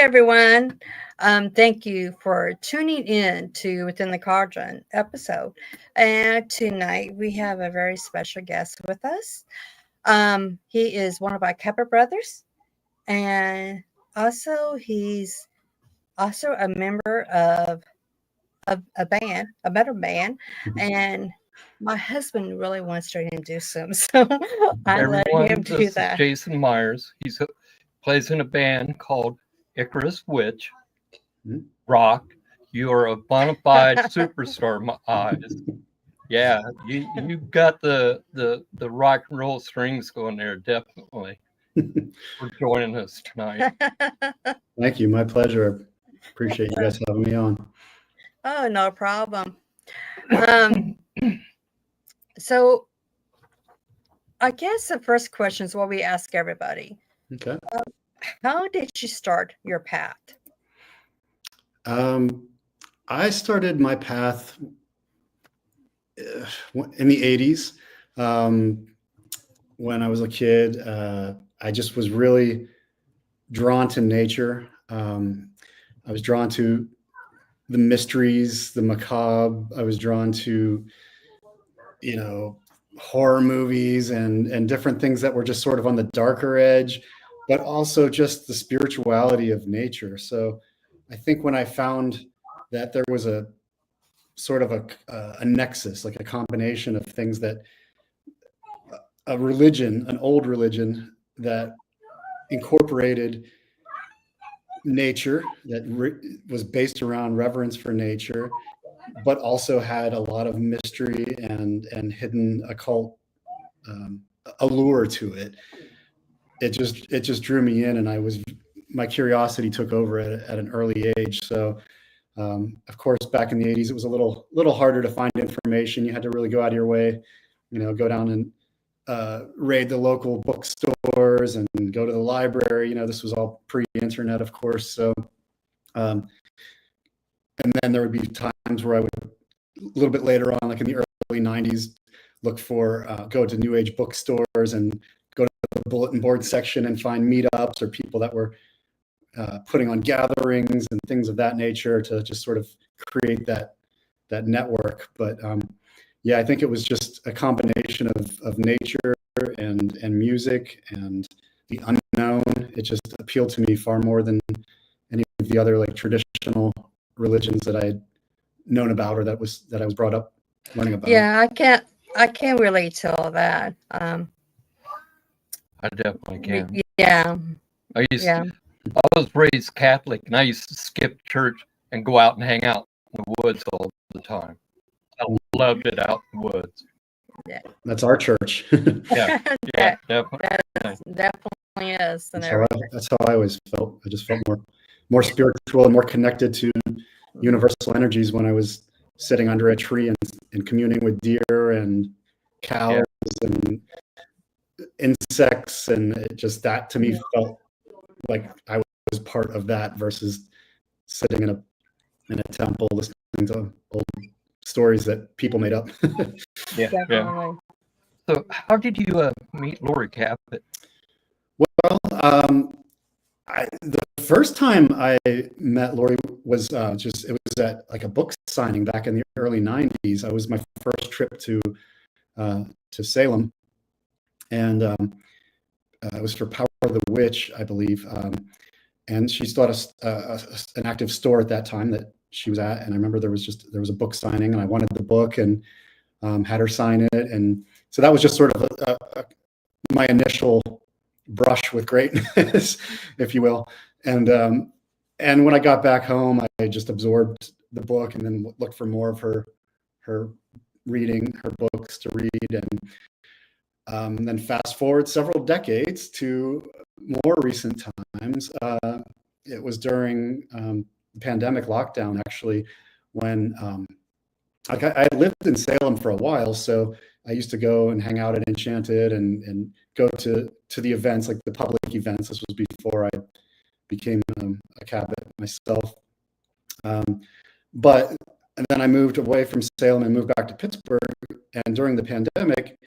everyone. Thank you for tuning in to Within the Cauldron episode. And tonight we have a very special guest with us. He is one of our Cabot brothers, and also he's also a member of a band, a metal band, and my husband really wants to introduce him, so I let him do this that. Is Jason Myers. He plays in a band called Icarus Witch. Rock, you are a bona fide superstar in my eyes. Yeah, you've got the rock and roll strings going there, definitely. For joining us tonight. Thank you, my pleasure. Appreciate you guys having me on. Oh, no problem. So I guess the first question is what we ask everybody. Okay. How did you start your path? I started my path in the 80s. When I was a kid, I just was really drawn to nature. I was drawn to the mysteries, the macabre. I was drawn to, horror movies and different things that were just sort of on the darker edge, but also just the spirituality of nature. So I think when I found that there was a sort of a nexus, like a combination of things, that a religion, an old religion that incorporated nature, that was based around reverence for nature, but also had a lot of mystery and hidden occult allure to it. It just drew me in, and my curiosity took over at an early age. So, of course, back in the 80s, it was a little harder to find information. You had to really go out of your way, go down and raid the local bookstores and go to the library. This was all pre-internet, of course. So, and then there would be times where I would, a little bit later on, like in the early 90s, go to New Age bookstores and go to the bulletin board section and find meetups or people that were putting on gatherings and things of that nature to just sort of create that network. But yeah, I think it was just a combination of nature and music and the unknown. It just appealed to me far more than any of the other traditional religions that I had known about or that I was brought up learning about. Yeah, I can't relate to all that. I definitely can. Yeah. I was raised Catholic, and I used to skip church and go out and hang out in the woods all the time. I loved it out in the woods. Yeah. That's our church. Yeah, definitely. Definitely is. That's how I always felt. I just felt more spiritual and more connected to universal energies when I was sitting under a tree and communing with deer and cows and insects, and it just, that to me felt like I was part of that versus sitting in a temple listening to old stories that people made up. Yeah. So how did you meet Lori Cabot? Well, the first time I met Lori was it was at like a book signing back in the early 90s. I was my first trip to Salem, and it was for Power of the Witch, I believe. And she still had an active store at that time that she was at. And I remember there was a book signing, and I wanted the book and had her sign it. And so that was just sort of my initial brush with greatness, if you will. And when I got back home, I just absorbed the book and then looked for more of her reading, her books to read. And then fast forward several decades to more recent times. It was during the pandemic lockdown, actually, when I lived in Salem for a while. So I used to go and hang out at Enchanted and go to the events, like the public events. This was before I became a Cabot myself. And then I moved away from Salem and moved back to Pittsburgh. And during the pandemic,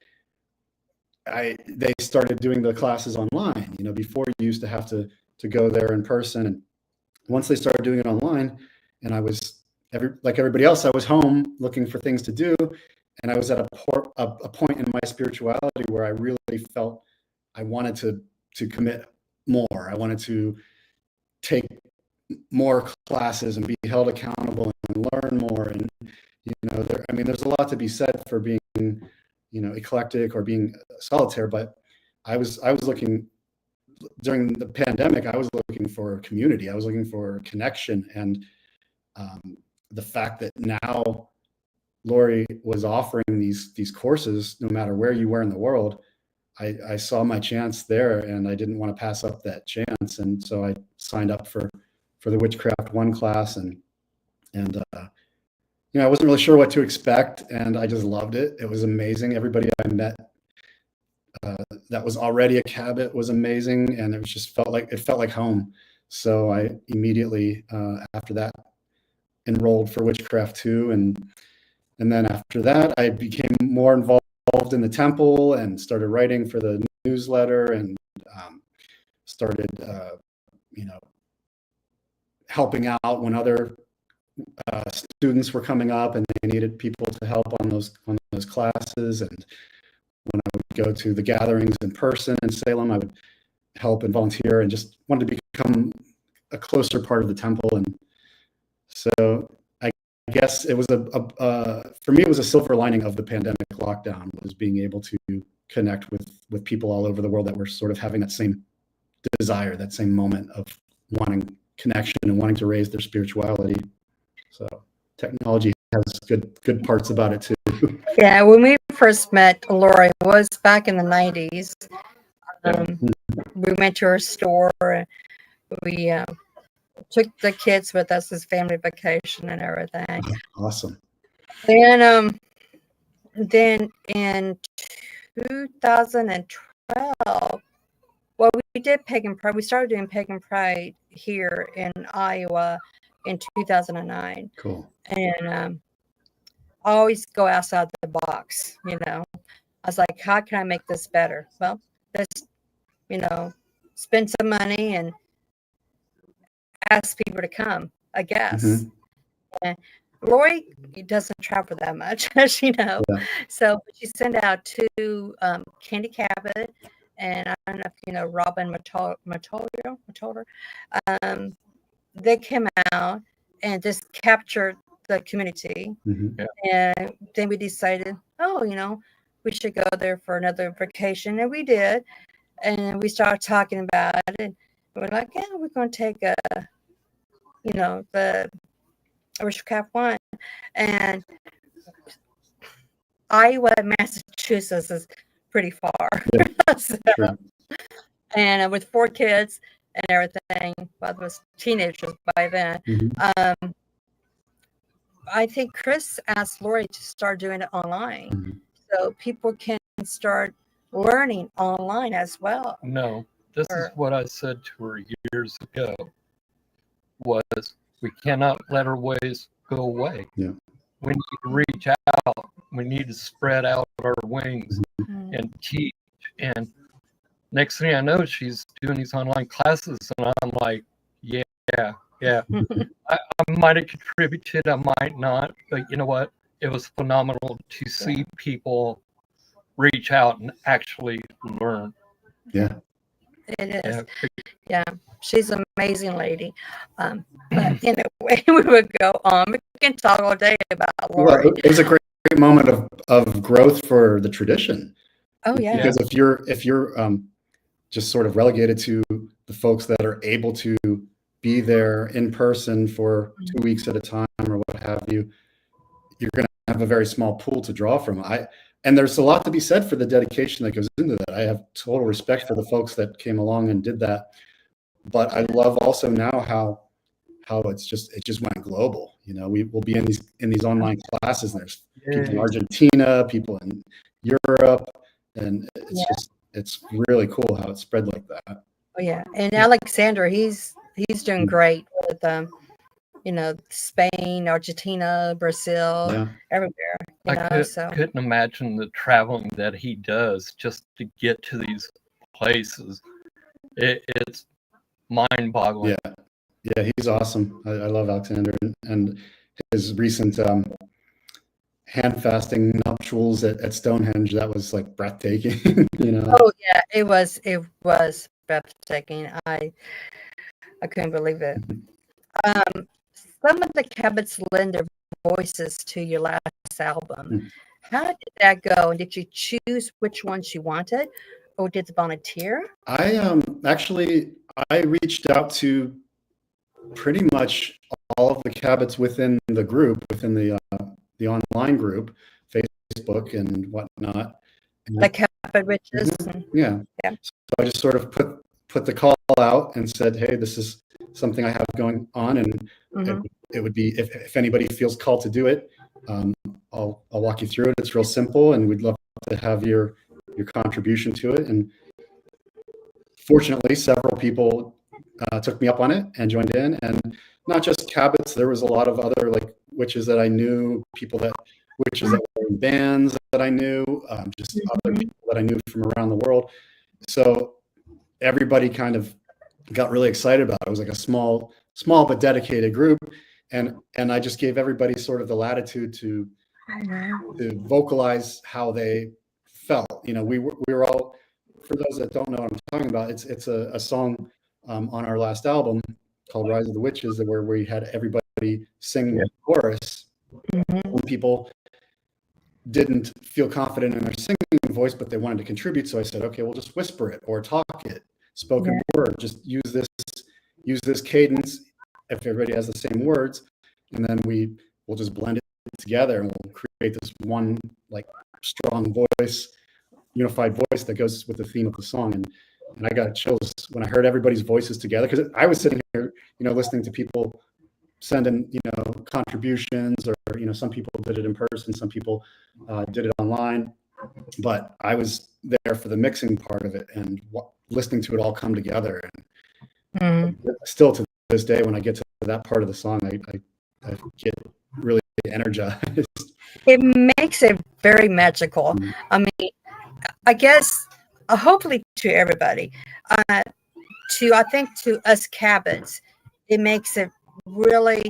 they started doing the classes online. Before you used to have to go there in person, once they started doing it online, and I was like everybody else, I was home looking for things to do, and I was at a point in my spirituality where I really felt I wanted to commit more. I wanted to take more classes and be held accountable and learn more. And there's a lot to be said for being eclectic or being solitaire, but I was looking during the pandemic. I was looking for community. I was looking for connection, and the fact that now Lori was offering these courses, no matter where you were in the world, I saw my chance there, and I didn't want to pass up that chance, and so I signed up for the Witchcraft 1 class, and I wasn't really sure what to expect, and I just loved it. It was amazing. Everybody I met that was already a Cabot was amazing, and it felt like home. So I immediately after that enrolled for Witchcraft 2, and then after that I became more involved in the temple and started writing for the newsletter, and started helping out when other students were coming up and they needed people to help on those classes. And when I would go to the gatherings in person in Salem, I would help and volunteer, and just wanted to become a closer part of the temple. And so I guess it was for me, it was a silver lining of the pandemic lockdown, was being able to connect with people all over the world that were sort of having that same desire, that same moment of wanting connection and wanting to raise their spirituality. So technology has good parts about it too. Yeah, when we first met Lori was back in the 90s. We went to her store. We took the kids with us as family vacation and everything. Awesome. Then in 2012, well, we did Pagan Pride. We started doing Pagan Pride here in Iowa in 2009. Cool. And I always go outside the box, I was like, how can I make this better? Well, let's, spend some money and ask people to come, I guess. Mm-hmm. And Lori doesn't travel that much, as you know. Yeah. So she sent out 2 Candy Cabot, and I don't know if you know Robin Matoller. They came out and just captured the community. Mm-hmm. And then we decided, we should go there for another vacation, and we did. And we started talking about it. We're like, yeah, we're going to take the Witchcraft 1, and Iowa, Massachusetts is pretty far. Yeah, so, sure. And with 4 kids and everything, well, I was teenagers by then. Mm-hmm. I think Chris asked Lori to start doing it online, mm-hmm. so people can start learning online as well. No, this is what I said to her years ago, was we cannot let our ways go away. Yeah. We need to reach out. We need to spread out our wings, mm-hmm. and teach. And next thing I know, she's doing these online classes, and I'm like, yeah. I might have contributed, I might not, but you know what? It was phenomenal to see people reach out and actually learn. Yeah. It is. Yeah. She's an amazing lady. But anyway, we would go on. We can talk all day about Lori. Well, it was a great moment of growth for the tradition. Oh, yeah. Because if you're just sort of relegated to the folks that are able to be there in person for 2 weeks at a time or what have you, you're going to have a very small pool to draw from. And there's a lot to be said for the dedication that goes into that. I have total respect for the folks that came along and did that. But I love also now how it just went global. We will be in these online classes, and there's people in Argentina, people in Europe, and it's really cool how it spread like that. Oh yeah, and Alexander, he's doing great with Spain, Argentina, Brazil, everywhere. I couldn't imagine the traveling that he does just to get to these places. It's mind-boggling. Yeah, he's awesome. I love Alexander, and his recent hand fasting nuptials at Stonehenge, that was like breathtaking. Oh yeah, it was breathtaking. I couldn't believe it. Some of the Cabots lend their voices to your last album. How did that go? And did you choose which ones you wanted, or did they volunteer? I actually reached out to pretty much all of the Cabots within the group, within the online group, Facebook and whatnot. The Cabot Witches. Yeah. So I just sort of put the call out and said, hey, this is something I have going on, and it would be, if anybody feels called to do it, I'll walk you through it. It's real simple, and we'd love to have your contribution to it. And fortunately, several people took me up on it and joined in, and not just Cabots. There was a lot of other like witches that I knew, witches that were in bands that I knew, just other people that I knew from around the world. So everybody kind of got really excited about it. It was like a small but dedicated group, and I just gave everybody sort of the latitude to vocalize how they felt. We were all, for those that don't know what I'm talking about, it's a song on our last album called Rise of the Witches, where we had everybody sing the chorus. When people didn't feel confident in their singing voice, but they wanted to contribute, so I said, okay, we'll just whisper it or talk it, spoken word. Just use this cadence if everybody has the same words, and then we'll just blend it together, and we'll create this one like strong voice, unified voice that goes with the theme of the song. And I got chills when I heard everybody's voices together, because I was sitting here, listening to people sending, contributions, or, some people did it in person, some people did it online, but I was there for the mixing part of it and listening to it all come together. And still to this day, when I get to that part of the song, I get really energized. It makes it very magical. I mean, I guess, hopefully to everybody, I think to us Cabots, it makes it really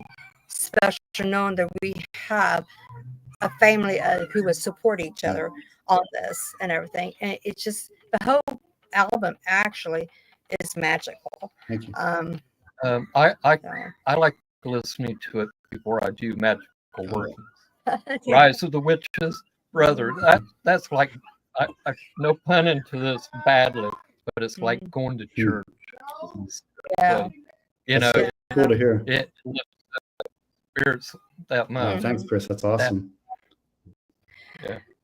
special knowing that we have a family who would support each other on this and everything. And it's just, the whole album actually is magical. Thank you. I like listening to it before I do magical work. Rise of the Witches, brother. That's like, I no pun into this badly, but it's like going to church. Yeah. So, cool to hear. It lifts the spirits that much. Oh, thanks, Chris. That's awesome.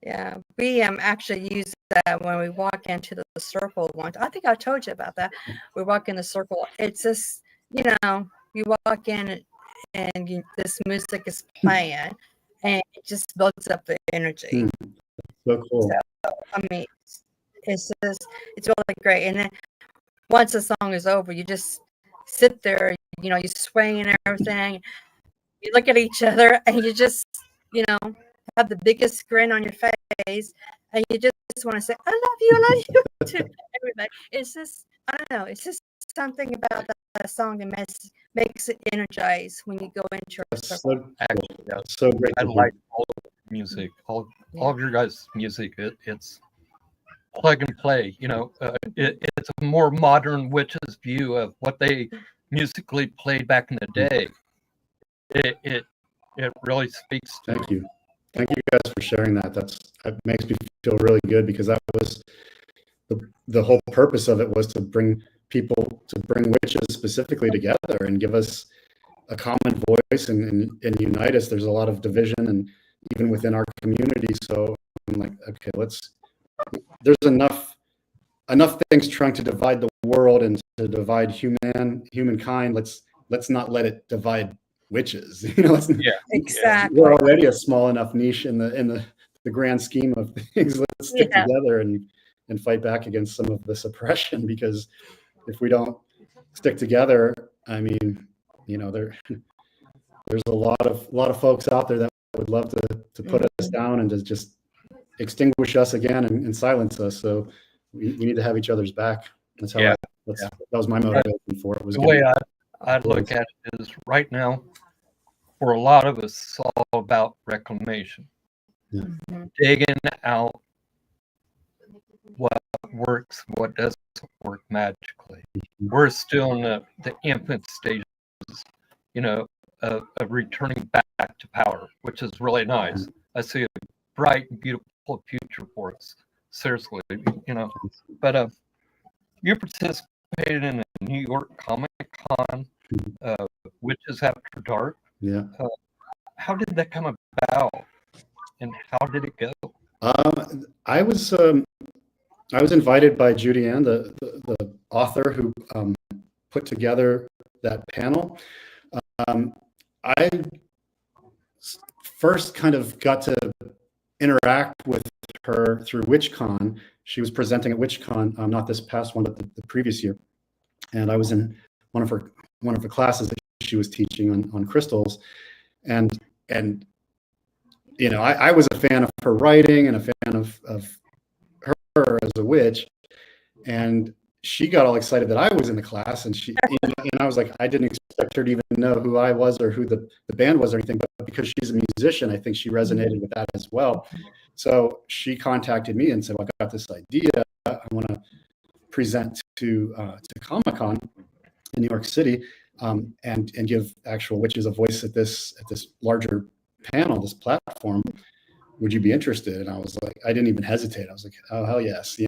Yeah, we actually use that when we walk into the circle once. I think I told you about that. We walk in the circle. It's just, you walk in and this music is playing, and it just builds up the energy. So cool. So, I mean, it's really great. And then once the song is over, you just sit there, you swing and everything. You look at each other, and you just, have the biggest grin on your face, and you just want to say, I love you to everybody. It's just, I don't know, it's just something about that song that makes it energize when you go into a circle. So great. I like all of the music, all of your guys' music. It's plug and play. It's a more modern Witches view of what they musically played back in the day. It really speaks to. Thank you guys for sharing that. That makes me feel really good, because that was the whole purpose of it, was to bring witches specifically together and give us a common voice and unite us. There's a lot of division, and even within our community. So I'm like, okay, there's enough things trying to divide the world and to divide humankind. Let's not let it divide witches. Exactly. We're already a small enough niche in the grand scheme of things. Let's stick together and fight back against some of the suppression, because if we don't stick together, I mean, there's a lot of folks out there that would love to put us down and to just extinguish us again and silence us. So we need to have each other's back. That's how that was my motivation for it. Was the way I look at it as right now, for a lot of us, it's all about reclamation. Yeah. Digging out what works, what doesn't work magically. We're still in the infant stages, of returning back to power, which is really nice. I see a bright and beautiful future for us. Seriously, But you participated in a New York Comic Con, Witches After Dark. Yeah. How did that come about, and how did it go? I was invited by Judy Ann, the author who put together that panel. I first kind of got to interact with her through WitchCon. She was presenting at WitchCon, not this past one, but the previous year, and I was in one of her classes that she was teaching on crystals, and I was a fan of her writing and a fan of her as a witch, and she got all excited that I was in the class, and I was like, I didn't expect her to even know who I was or who the band was or anything, but because she's a musician, I think she resonated with that as well. So she contacted me and said, well, I got this idea. I want to present to Comic-Con in New York City, and give actual witches a voice at this larger panel, this platform. Would you be interested? And I was like, I didn't even hesitate. I was like, oh, hell yes.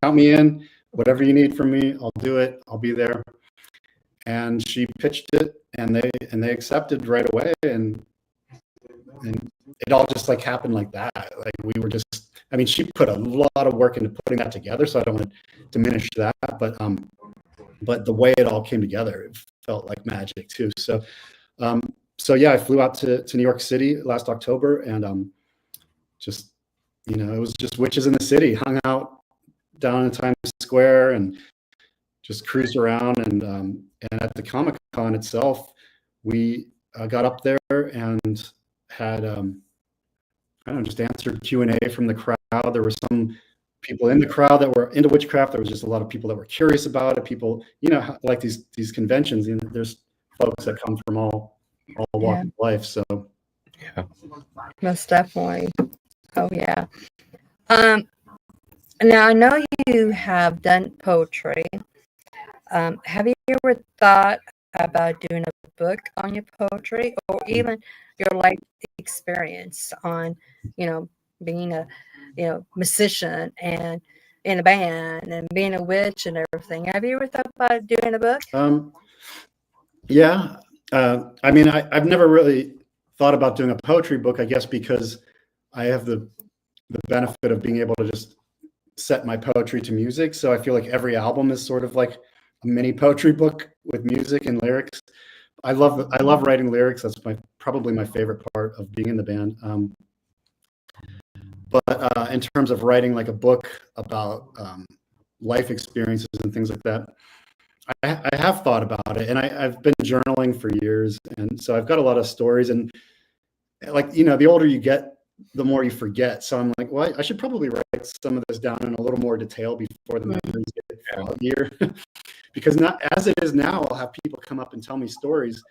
Count me in. Whatever you need from me, I'll do it. I'll be there. And she pitched it, and they accepted right away. And it all just happened like that. We were just, she put a lot of work into putting that together. So I don't want to diminish that, but the way it all came together, it felt like magic too. So yeah, I flew out to New York City last October, and it was just witches in the city, hung out down in Times Square and just cruised around. And at the Comic-Con itself, we got up there and had just answered Q&A from the crowd. There were some people in the crowd that were into witchcraft. There was just a lot of people that were curious about it. People, like these conventions, there's folks that come from all walks of life. So yeah, most definitely. Oh yeah. Now I know you have done poetry. Have you ever thought about doing a book on your poetry, or even your life experience on, being a, musician and in a band and being a witch and everything? Have you ever thought about doing a book? Yeah. I've never really thought about doing a poetry book, I guess, because I have the benefit of being able to just set my poetry to music. So I feel like every album is sort of like a mini poetry book with music and lyrics. I love writing lyrics. That's probably my favorite part of being in the band. But in terms of writing a book about life experiences and things like that, I have thought about it, and I've been journaling for years, and so I've got a lot of stories. And the older you get, the more you forget. So I'm like, well, I should probably write some of this down in a little more detail before the memories get foggier. Because not as it is now, I'll have people come up and tell me stories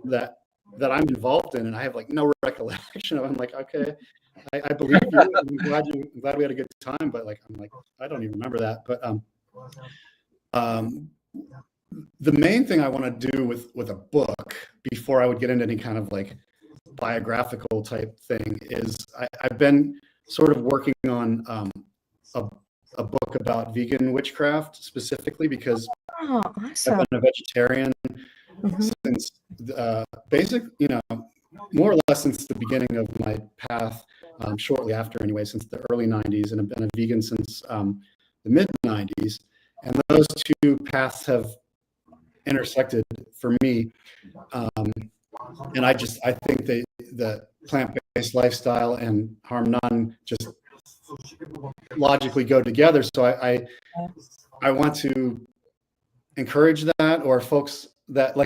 that I'm involved in, and I have no recollection of. I'm like, okay, I believe you. I'm glad we had a good time, but I don't even remember that. But the main thing I want to do with a book, before I would get into any kind of biographical type thing, is I've been sort of working on a book about vegan witchcraft specifically, because Awesome. I've been a vegetarian since more or less since the beginning of my path, shortly after anyway, since the early 90s, and I've been a vegan since the mid 90s. And those two paths have intersected for me. And I think the plant-based lifestyle and harm none just logically go together. So I want to encourage that, or folks that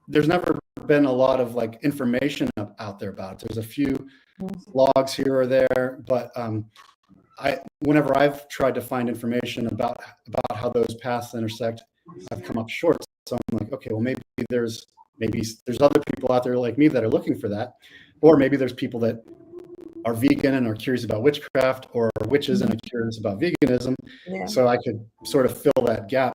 there's never been a lot of information out there about it. There's a few blogs here or there, but whenever I've tried to find information about how those paths intersect, I've come up short. So I'm like, okay, well, maybe there's other people out there like me that are looking for that, or maybe there's people that are vegan and are curious about witchcraft, or witches and are curious about veganism. Yeah. So I could sort of fill that gap.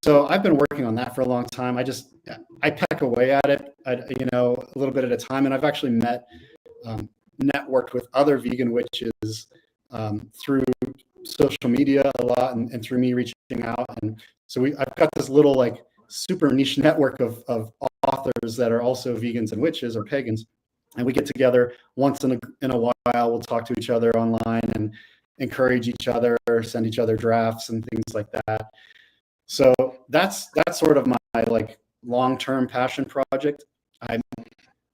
So I've been working on that for a long time. I peck away at it, a little bit at a time. And I've actually networked with other vegan witches through social media a lot, and through me reaching out. And so I've got this little like super niche network of authors that are also vegans and witches or pagans. And we get together once in a while. We'll talk to each other online and encourage each other, send each other drafts and things like that. So that's sort of my like long-term passion project. I'm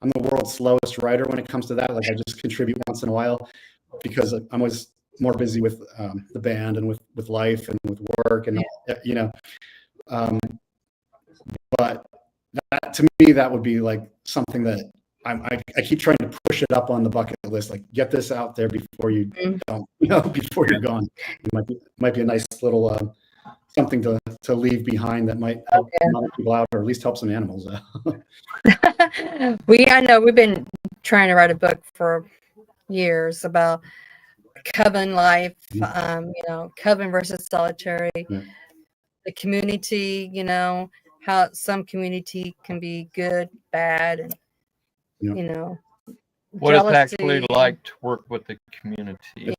the world's slowest writer when it comes to that. Like I just contribute once in a while because I'm always more busy with the band and with life and with work and but that, to me, that would be like something that I keep trying to push it up on the bucket list, like get this out there before you before you're gone. It might be a nice little something to leave behind that might help some other people out, or at least help some animals out. I know we've been trying to write a book for years about coven life, coven versus solitary, the community, how some community can be good, bad, and what jealousy. it's actually like to work with the community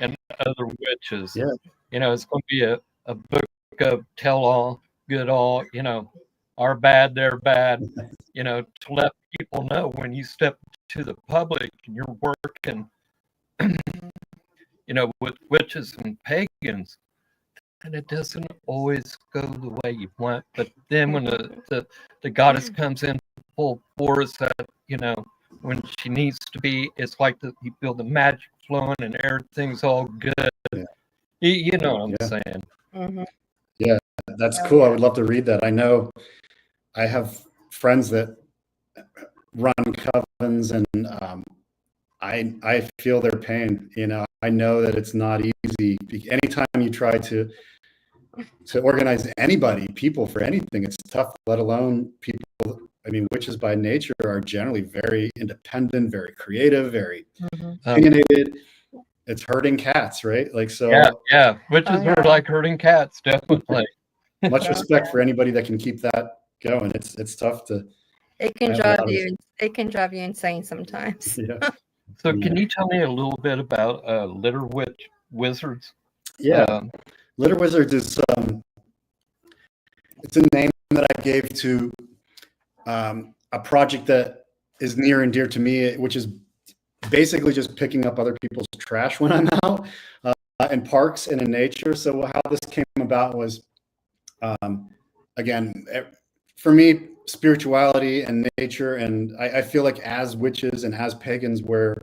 and other witches. Yeah. It's going to be a book of tell all, good all, our bad, their bad, to let people know when you step to the public and you're working, with witches and pagans, and it doesn't always go the way you want. But then when the goddess comes in full force, that when she needs to be, it's like you feel the magic flowing and everything's all good. Yeah. You know what I'm saying? Mm-hmm. Yeah, that's cool. I would love to read that. I know I have friends that run covens, and I feel their pain. I know that it's not easy. Anytime you try to organize people for anything, it's tough, let alone people. I mean, witches by nature are generally very independent, very creative, very opinionated. It's herding cats, right? Like, so. Yeah. Witches are like herding cats, definitely. Much respect for anybody that can keep that going. It's tough to. It can drive you. It can drive you insane sometimes. Yeah. So, can you tell me a little bit about Litter Wizards? Yeah, Litter Wizards is it's a name that I gave to a project that is near and dear to me, which is basically just picking up other people's trash when I'm out in parks and in nature. So how this came about was, again, for me, spirituality and nature, and I feel like as witches and as pagans, we're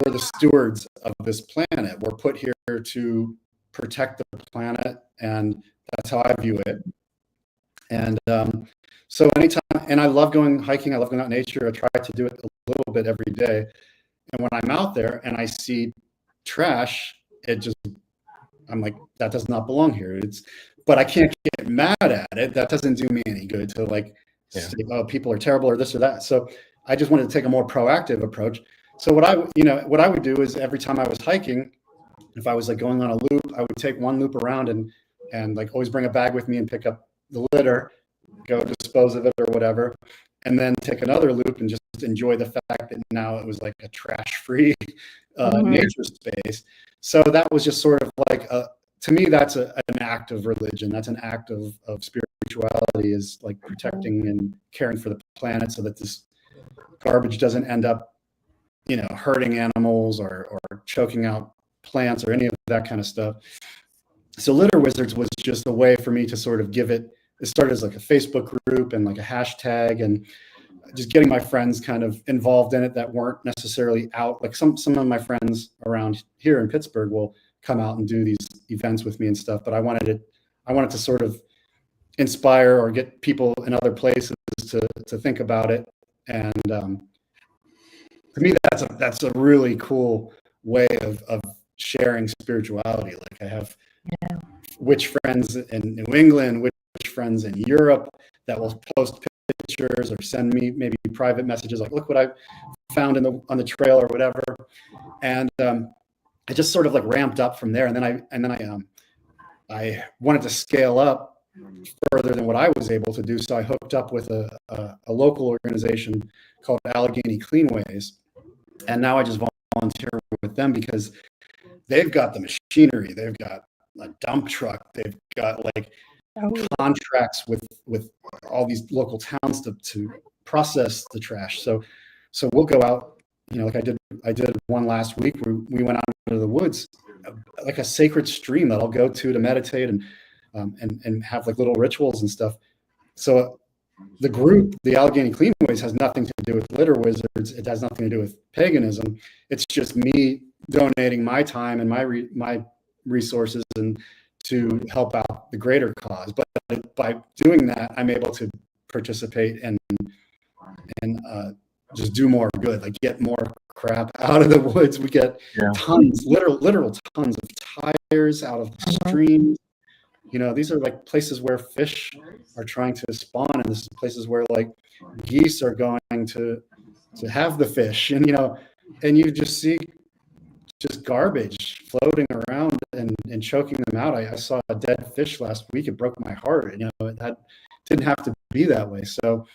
the stewards of this planet. We're put here to protect the planet, and that's how I view it. And so anytime, and I love going hiking, I love going out in nature. I try to do it a little bit every day. And when I'm out there and I see trash, I'm like, that does not belong here. But I can't get mad at it. That doesn't do me any good to say, oh, people are terrible or this or that. So I just wanted to take a more proactive approach. So what I would do is every time I was hiking, if I was like going on a loop, I would take one loop around and like always bring a bag with me and pick up the litter, go dispose of it or whatever, and then take another loop and just enjoy the fact that now it was like a trash-free nature space. So that was just sort of like to me, that's an act of religion. That's an act of spirituality, is like protecting and caring for the planet so that this garbage doesn't end up, hurting animals or choking out plants or any of that kind of stuff. So Litter Wizards was just a way for me to sort of give it. It started as like a Facebook group and like a hashtag, and just getting my friends kind of involved in it that weren't necessarily out. Like some of my friends around here in Pittsburgh will come out and do these events with me and stuff. But I wanted to sort of inspire or get people in other places to think about it. And to me, that's a really cool way of sharing spirituality. Like I have witch friends in New England, witch friends in Europe that will post pictures or send me maybe private messages like, look what I found on the trail or whatever. And I just sort of like ramped up from there. And then I wanted to scale up further than what I was able to do. So I hooked up with a local organization called Allegheny Cleanways. And now I just volunteer with them because they've got the machinery, they've got a dump truck, they've got like contracts with all these local towns to process the trash. So we'll go out, like I did one last week where we went out into the woods, like a sacred stream that I'll go to meditate and have like little rituals and stuff. So the group, the Allegheny Cleanways, has nothing to do with litter wizards. It has nothing to do with paganism. It's just me donating my time and my resources and to help out the greater cause. But by doing that, I'm able to participate and just do more good, like get more crap out of the woods. We get tons, literal tons of tires out of the streams. These are like places where fish are trying to spawn, and this is places where like geese are going to have the fish, and you just see just garbage floating around and choking them out. I saw a dead fish last week. It broke my heart. That didn't have to be that way. So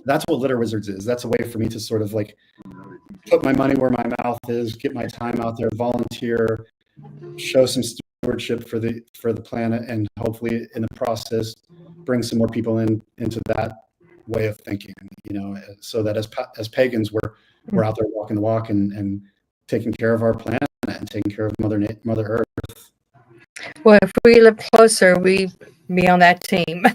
that's what Litter Wizards is. That's a way for me to sort of like put my money where my mouth is, get my time out there, volunteer, show some stewardship for the planet, and hopefully in the process bring some more people into that way of thinking, so that as pagans we're out there walking the walk and taking care of our planet and taking care of Mother Earth. Well, if we live closer, we be on that team,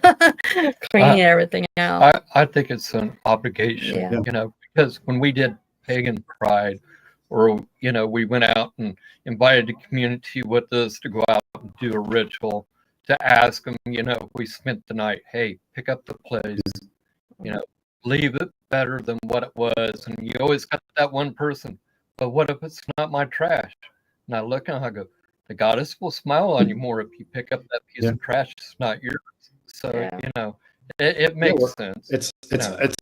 cleaning everything out. I think it's an obligation, because when we did Pagan Pride, or we went out and invited the community with us to go out and do a ritual, to ask them, we spent the night, hey, pick up the place, leave it better than what it was. And you always got that one person, but what if it's not my trash? And I look and I go, the goddess will smile on you more if you pick up that piece of trash. It's not yours. So, it makes sense. It's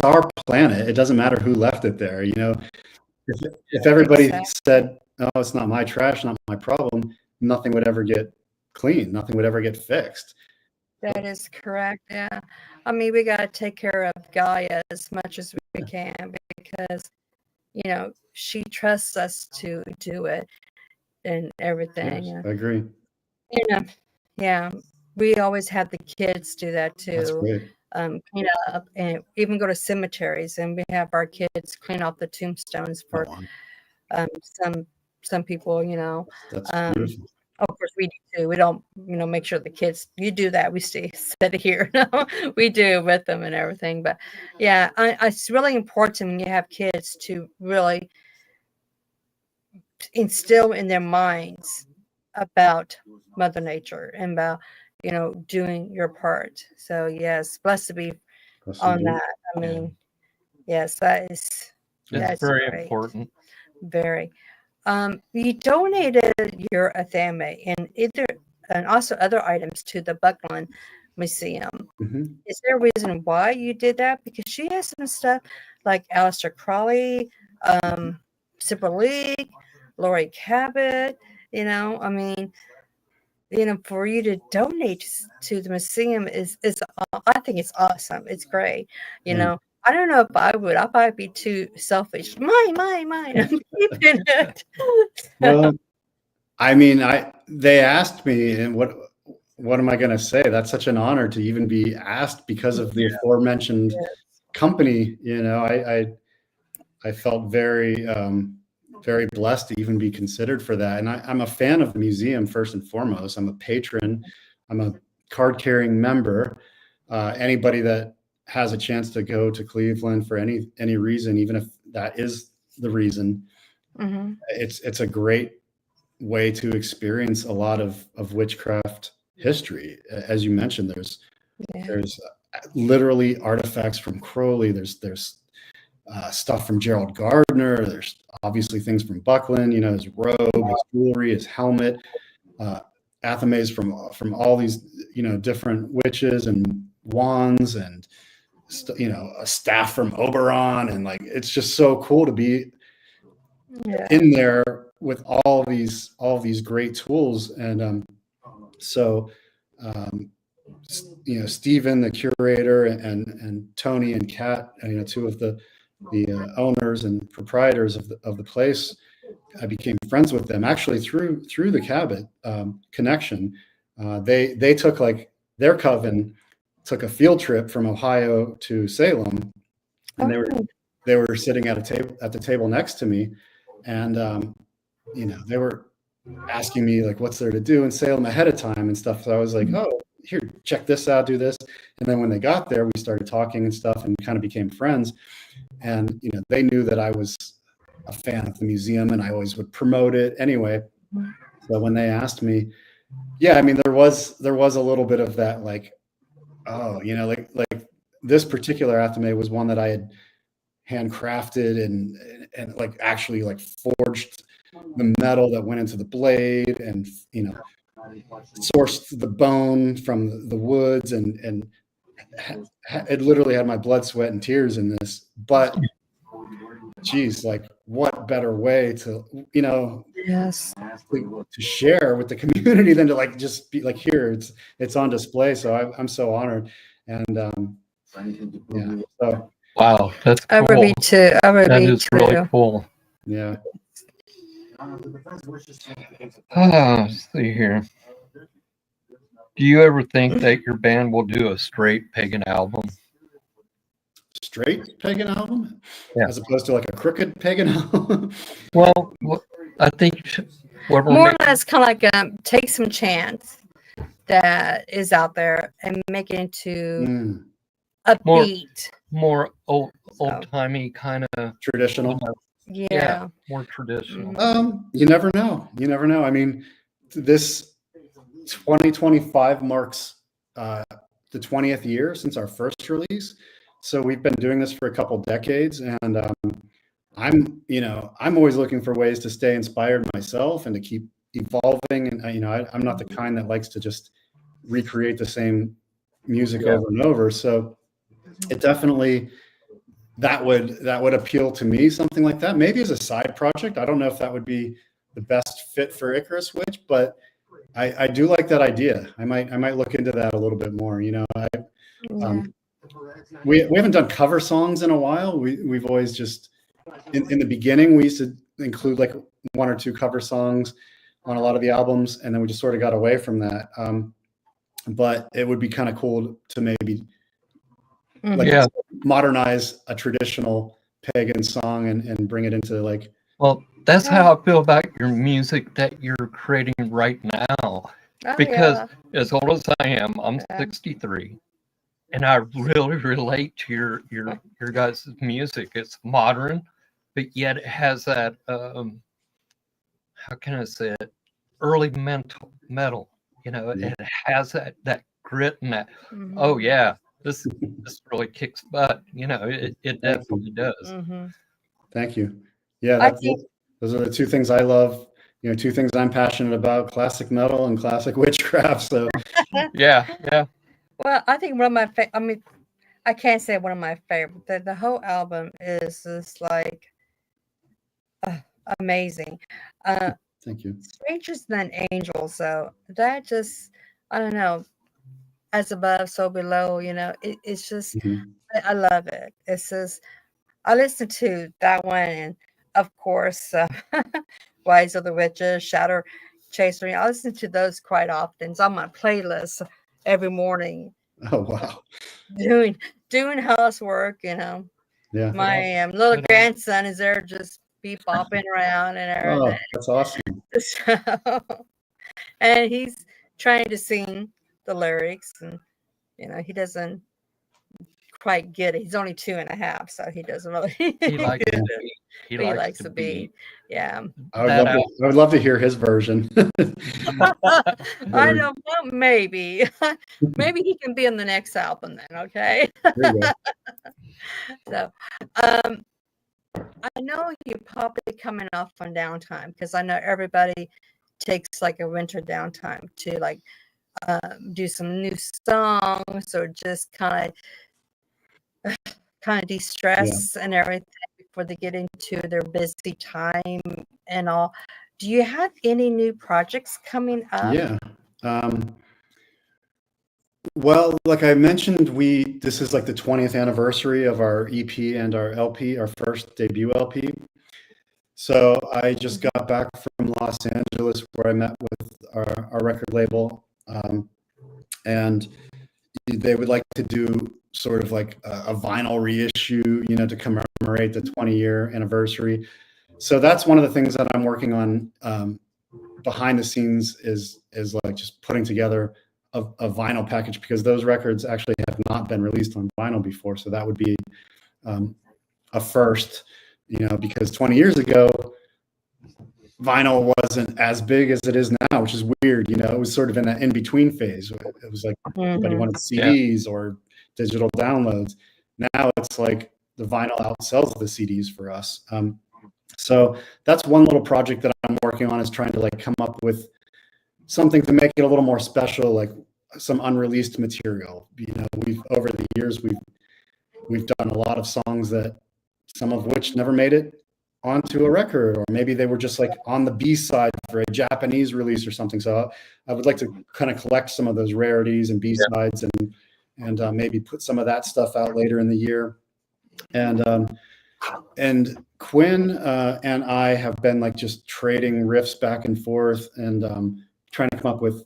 our planet. It doesn't matter who left it there. If everybody said, "Oh, it's not my trash, not my problem," nothing would ever get clean. Nothing would ever get fixed. That is correct. Yeah, I mean, we got to take care of Gaia as much as we can, because she trusts us to do it and everything. Yes, I agree. Yeah, we always have the kids do that too. That's great. Clean up and even go to cemeteries, and we have our kids clean off the tombstones for some people. That's beautiful. Of course we do too. We don't make sure the kids, you do that, we sit here. We do with them and everything. But yeah, it's really important when you have kids to really instill in their minds about Mother Nature and about doing your part. So yes, blessed to be on that. I mean, yes, that's very great. important. Very. You donated your athame and also other items to the Buckland Museum. Mm-hmm. Is there a reason why you did that? Because she has some stuff like Aleister Crowley, Super League, Laurie Cabot. I mean, for you to donate to the museum is I think it's awesome. It's great. I don't know if I would. I'd probably be too selfish. Mine. I'm keeping it. Well, I mean, they asked me, and what am I going to say? That's such an honor to even be asked because of the aforementioned company. I felt very, very blessed to even be considered for that. And I'm a fan of the museum first and foremost. I'm a patron. I'm a card-carrying member. Anybody that has a chance to go to Cleveland for any reason, even if that is the reason, it's a great way to experience a lot of witchcraft history. As you mentioned, there's literally artifacts from Crowley. There's stuff from Gerald Gardner. There's obviously things from Buckland. His robe, his jewelry, his helmet. athames from all these, different witches and wands and, a staff from Oberon. And like, it's just so cool to be in there with all these great tools. And Stephen, the curator, and Tony and Kat, two of the owners and proprietors of the place, I became friends with them actually through the Cabot connection. They took their coven took a field trip from Ohio to Salem, and they were sitting at the table next to me, and they were asking me like what's there to do in Salem ahead of time and stuff. So I was like, oh, here, check this out, do this. And then when they got there, we started talking and stuff and kind of became friends. And they knew that I was a fan of the museum and I always would promote it anyway. So when they asked me, yeah, I mean, there was a little bit of that, like, oh, like this particular athame was one that I had handcrafted and like actually like forged the metal that went into the blade and, sourced the bone from the woods and it literally had my blood, sweat, and tears in this. But geez, like what better way to, to share with the community than to like just be like, here, it's on display. So I'm so honored. And so wow, that's cool. I would be too. That is really cool. Yeah. Let's see here. Do you ever think that your band will do a straight pagan album? Straight pagan album? Yeah. As opposed to like a crooked pagan album? Well, I think more or less kind of like take some chants that is out there and make it into a beat. More old-timey kind of traditional. Yeah. More traditional. You never know. I mean, this 2025 marks the 20th year since our first release. So we've been doing this for a couple decades, and I'm always looking for ways to stay inspired myself and to keep evolving. And I'm not the kind that likes to just recreate the same music over and over. So it definitely that would appeal to me, something like that. Maybe as a side project. I don't know if that would be the best fit for Icarus Witch, but I do like that idea. I might look into that a little bit more. We haven't done cover songs in a while. We've always just in the beginning we used to include like one or two cover songs on a lot of the albums, and then we just sort of got away from that. But it would be kind of cool to maybe modernize a traditional pagan song and bring it into like. Well, that's how I feel about your music that you're creating right now. Because as old as I am, I'm 63, and I really relate to your guys' music. It's modern, but yet it has that how can I say it? Early metal. It has that grit and that. Oh yeah, this really kicks butt. It definitely does. Thank you. Yeah, those are the two things I love. Two things I'm passionate about: classic metal and classic witchcraft. So, yeah. Well, I think one of my I can't say one of my favorite. The whole album is just like amazing. Thank you. Strangers Than Angels, so that just, I don't know, as above, so below. It's just I love it. It's just I listen to that one, and of course, Wives of the Witches, Shadow Chaser. I listen to those quite often. It's on my playlist every morning. Oh wow! Doing housework, Yeah. My little grandson is there, just bopping around and everything. Oh, that's awesome. So, and he's trying to sing the lyrics, and he doesn't quite get it. He's only 2.5, so he doesn't really. He likes the beat. He likes the beat. Yeah. I would love to hear his version. I don't know. Maybe he can be in the next album then. Okay. There you go. So, I know you're probably coming off on downtime because I know everybody takes like a winter downtime to like do some new songs or just kind of de-stress and everything before they get into their busy time and all. Do you have any new projects coming up? Yeah. Well, like I mentioned, this is like the 20th anniversary of our EP and our LP, our first debut LP. So I just got back from Los Angeles where I met with our record label, and they would like to do sort of like a vinyl reissue, to commemorate the 20-year anniversary. So that's one of the things that I'm working on behind the scenes is like just putting together a vinyl package, because those records actually have not been released on vinyl before. So that would be a first, because 20 years ago, vinyl wasn't as big as it is now, which is weird. It was sort of in that in-between phase. It was like everybody wanted CDs or digital downloads. Now it's like the vinyl outsells the CDs for us. So that's one little project that I'm working on, is trying to like come up with something to make it a little more special, like some unreleased material. Over the years we've done a lot of songs that some of which never made it onto a record, or maybe they were just like on the B side for a Japanese release or something. So I would like to kind of collect some of those rarities and B sides and maybe put some of that stuff out later in the year. And Quinn and I have been like just trading riffs back and forth and trying to come up with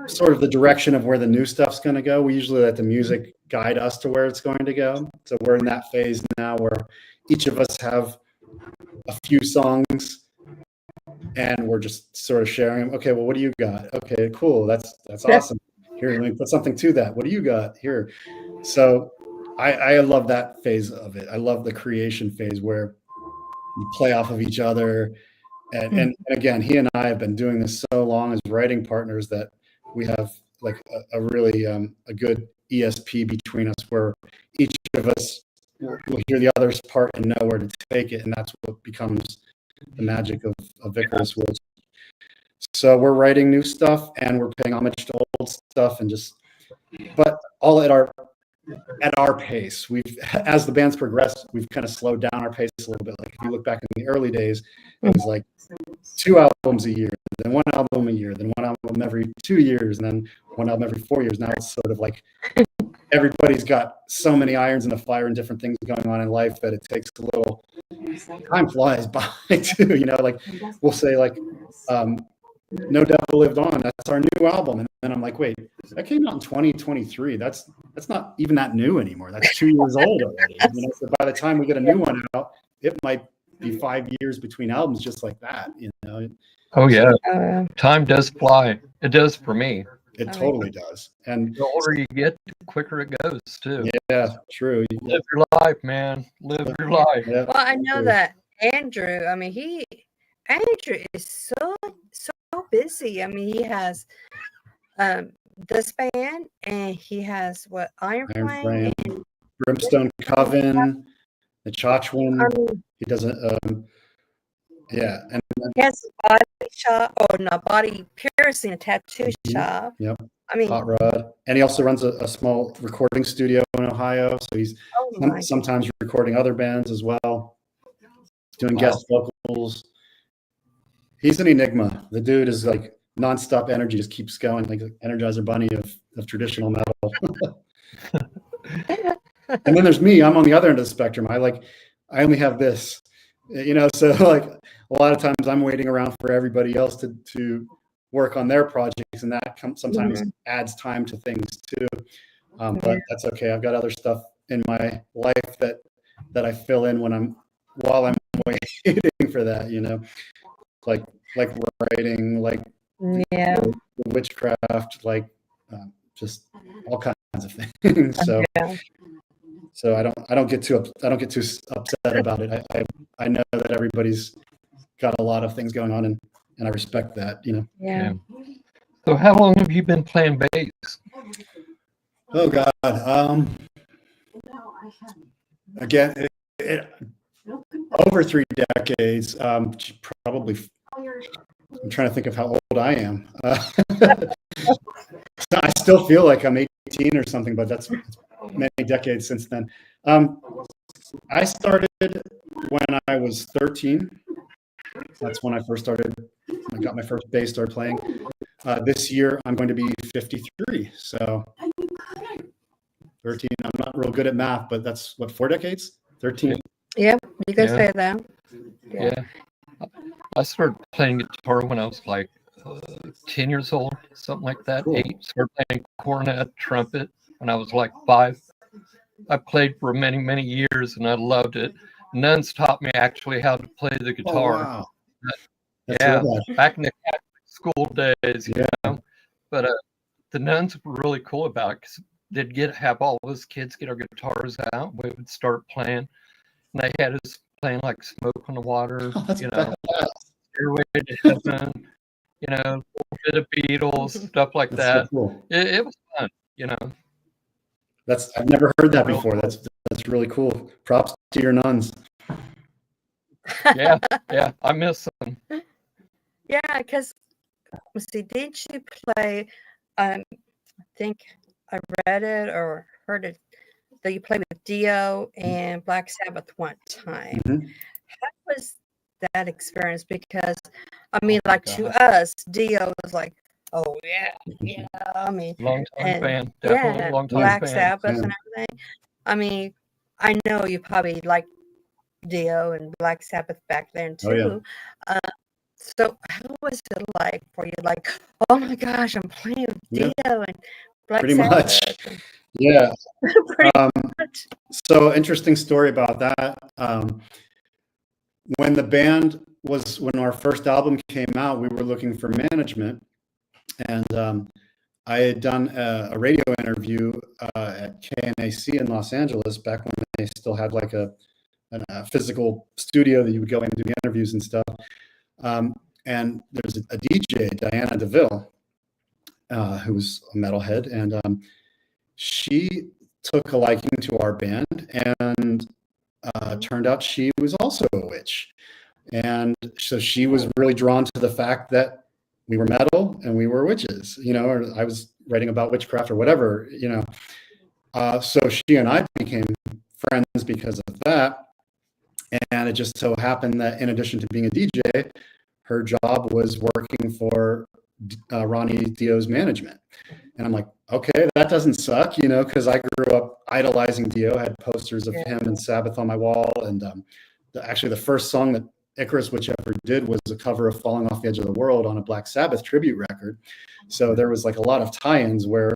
sort of the direction of where the new stuff's going to go. We usually let the music guide us to where it's going to go. So we're in that phase now where each of us have a few songs and we're just sort of sharing them. Okay, well, what do you got? Okay, cool. That's awesome. Here, let me put something to that. What do you got here? So I love that phase of it. I love the creation phase where you play off of each other. And again, he and I have been doing this so long as writing partners that we have like a really a good ESP between us, where each of us will hear the other's part and know where to take it. And that's what becomes the magic of Icarus Witch. So we're writing new stuff and we're paying homage to old stuff, and but all at our pace. As the band's progressed, we've kind of slowed down our pace a little bit. Like if you look back in the early days, it was like 2 albums a year, then 1 album a year, then 1 album every 2 years, and then 1 album every 4 years. Now it's sort of like everybody's got so many irons in the fire and different things going on in life that it takes a little time flies by too. Like we'll say like No Devil Lived On, that's our new album, and then I'm like, wait, that came out in 2023. That's not even that new anymore. That's 2 years old already. So by the time we get a new one out, it might be 5 years between albums, just like that. Oh yeah, time does fly. It does for me. It totally does. And the older you get, the quicker it goes too. Yeah, true. Live your life, man. Live your life. Yeah, well, I know that Andrew. I mean, Andrew is so busy. I mean, he has this band, and he has what Iron Flame, and Brimstone Coven, the Chachwin. He doesn't. And he has a body shop, body piercing, a tattoo shop. Yep. I mean, Hot Rod, and he also runs a small recording studio in Ohio. So he's sometimes recording other bands as well, doing guest vocals. He's an enigma. The dude is like nonstop energy, just keeps going, like the Energizer Bunny of traditional metal. And then there's me. I'm on the other end of the spectrum. I only have this, so like a lot of times I'm waiting around for everybody else to work on their projects, and that sometimes adds time to things too. But that's okay. I've got other stuff in my life that I fill in while I'm waiting for that, like writing, like witchcraft, like just all kinds of things. So I don't get too upset about it. I know that everybody's got a lot of things going on, and I respect that. Yeah. So how long have you been playing bass? Oh God. Again, over 3 decades. Probably I'm trying to think of how old I am. I still feel like I'm 18 or something, but that's many decades since then. I started when I was 13. That's when I first started. I got my first bass, started playing. This year, I'm going to be 53. So 13. I'm not real good at math, but that's what, 4 decades? 13. Yeah, you can Yeah. say that. Yeah. I started playing guitar when I was like 10 years old, something like that. Cool. 8. Started playing cornet, trumpet when I was like 5. I played for many, many years and I loved it. Nuns taught me actually how to play the guitar. Oh, wow. That's Yeah, real bad. back in the Catholic school days, you Yeah. know. But the nuns were really cool about it because they'd have all those kids get our guitars out. We would start playing. And they had us playing like Smoke on the Water, Oh, that's you know, badass. Stairway to Heaven, you know, a little bit of Beatles, stuff like That's that. so cool. It was fun, you know. I've never heard that before. That's really cool. Props to your nuns. Yeah, I miss them. Yeah, because let's see, did you play? I think I read it or heard it that you played with Dio and Black Sabbath one time. Mhm. How was that experience? Because I mean, my like to us, Dio was like, oh yeah. I mean, Long time and fan, definitely yeah, long time Black fan. Sabbath Yeah. and everything. I mean, I know you probably liked Dio and Black Sabbath back then Oh, yeah. too. So how was it like for you? Like, oh my gosh, I'm playing with Yeah. Dio and Black Pretty Sabbath. much. Yeah. Pretty Um, much. So interesting story about that. When our first album came out, we were looking for management, and I had done a radio interview at KNAC in Los Angeles back when they still had like a physical studio that you would go in and do the interviews and stuff. And there's a DJ, Diana DeVille, who's a metalhead, and she took a liking to our band, and turned out she was also a witch. And so she was really drawn to the fact that we were metal and we were witches, you know, or I was writing about witchcraft or whatever, you know. So she and I became friends because of that. And it just so happened that in addition to being a DJ, her job was working for Ronnie Dio's management. And I'm like, okay, that doesn't suck, you know, because I grew up idolizing Dio, had posters of him and Sabbath on my wall. And actually the first song that Icarus Witch ever did was a cover of Falling Off the Edge of the World on a Black Sabbath tribute record. So there was like a lot of tie-ins where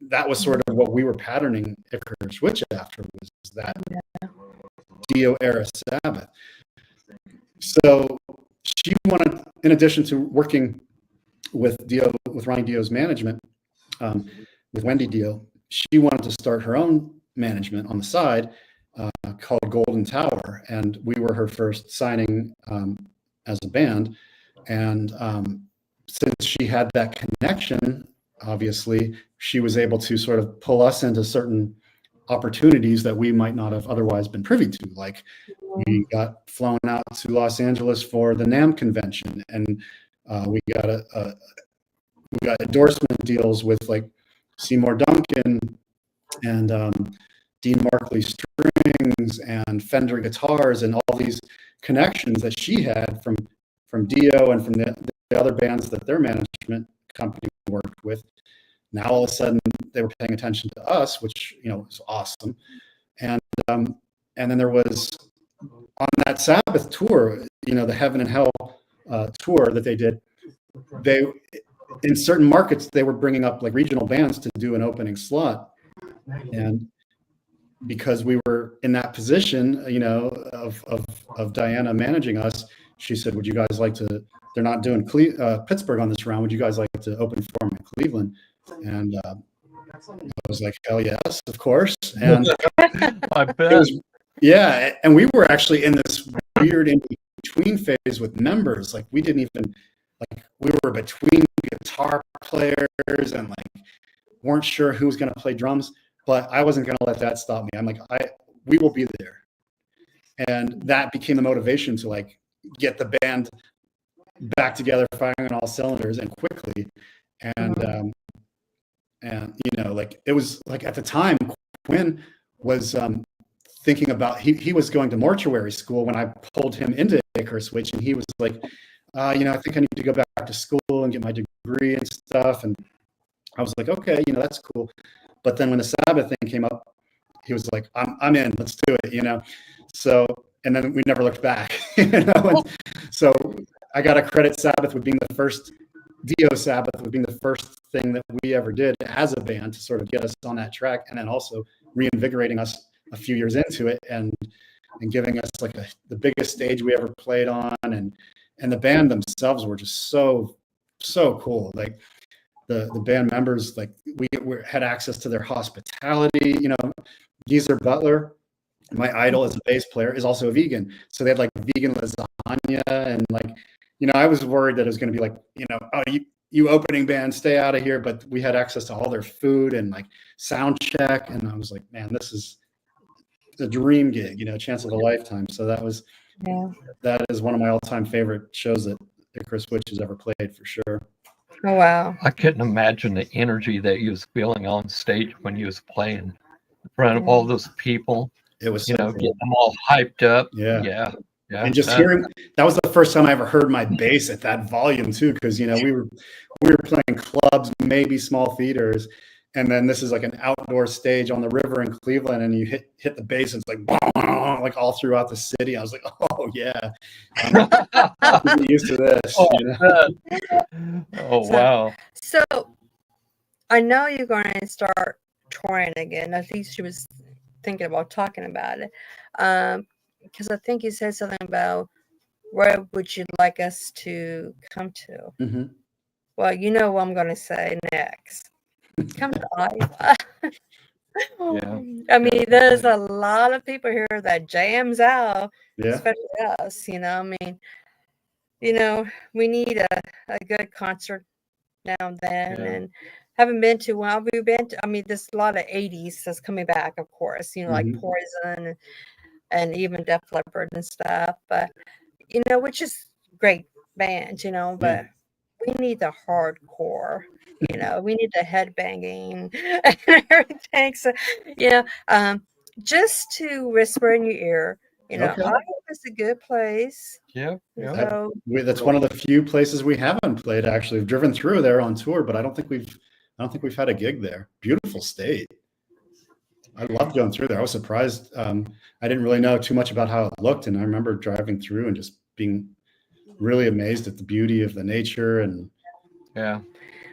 that was sort of what we were patterning Icarus Witch after, was that Dio era Sabbath. So she wanted, in addition to working with Ronnie Dio's management, with Wendy Dio, she wanted to start her own management on the side called Golden Tower, and we were her first signing as a band. And since she had that connection, obviously, she was able to sort of pull us into certain opportunities that we might not have otherwise been privy to. Like we got flown out to Los Angeles for the NAMM convention, and we got endorsement deals with like Seymour Duncan and Dean Markley Strings and Fender Guitars, and all these connections that she had from Dio and from the other bands that their management company worked with. Now all of a sudden they were paying attention to us, which, you know, was awesome. And then there was, on that Sabbath tour, you know, the Heaven and Hell tour that they did, in certain markets they were bringing up like regional bands to do an opening slot. And because we were in that position, you know, of Diana managing us, she said, would you guys like to, they're not doing Pittsburgh on this round, would you guys like to open for them in Cleveland? And I was like, hell yes, of course. And I bet. Yeah, and we were actually in this weird in-between phase with members. Like we didn't even, like we were between guitar players and like weren't sure who was going to play drums, but I wasn't going to let that stop me. I'm like, we will be there. And that became the motivation to like get the band back together, firing on all cylinders and quickly. And you know, like it was like at the time, Quinn was thinking about he was going to mortuary school when I pulled him into Icarus Witch, and he was like, you know, I think I need to go back to school and get my degree and stuff. And I was like, okay, you know, that's cool. But then when the Sabbath thing came up, he was like, I'm in, let's do it, you know. So, and then we never looked back, you know. And so I got to credit Sabbath with being the first, Dio Sabbath with being the first thing that we ever did as a band to sort of get us on that track, and then also reinvigorating us a few years into it and giving us like the biggest stage we ever played on. And the band themselves were just so cool. Like the band members, like we had access to their hospitality, you know. Geezer Butler, my idol as a bass player, is also a vegan. So they had like vegan lasagna, and like, you know, I was worried that it was going to be like, you know, oh, you opening band, stay out of here. But we had access to all their food and like sound check. And I was like, man, this is a dream gig, you know, chance of a lifetime. So that is one of my all-time favorite shows that Icarus Witch has ever played, for sure. Oh, wow. I couldn't imagine the energy that he was feeling on stage when he was playing in front of all those people. It was, you know, getting them all hyped up. Yeah. And just hearing, that was the first time I ever heard my bass at that volume too, because, you know, we were playing clubs, maybe small theaters, and then this is like an outdoor stage on the river in Cleveland, and you hit the bass, and it's like all throughout the city. I was like, oh yeah, I'm used to this. You know? Wow. So I know you're going to start touring again. At least she was thinking about talking about it. Because I think you said something about where would you like us to come to? Mm-hmm. Well, you know what I'm going to say next. Come to Iowa. Yeah. I mean, there's a lot of people here that jams out, especially us, you know. I mean, you know, we need a good concert now and then, and haven't been to one. We've been to, I mean, there's a lot of 80s that's coming back, of course, you know, like Poison and even Def Leppard and stuff, but, you know, which is great bands, you know, but we need the hardcore, you know, we need the headbanging and everything. So, you know, just to whisper in your ear, you know, Iowa is a good place. Yeah. So, That's one of the few places we haven't played, actually. We've driven through there on tour, but I don't think we've had a gig there. Beautiful state. I loved going through there. I was surprised. I didn't really know too much about how it looked, and I remember driving through and just being really amazed at the beauty of the nature. And a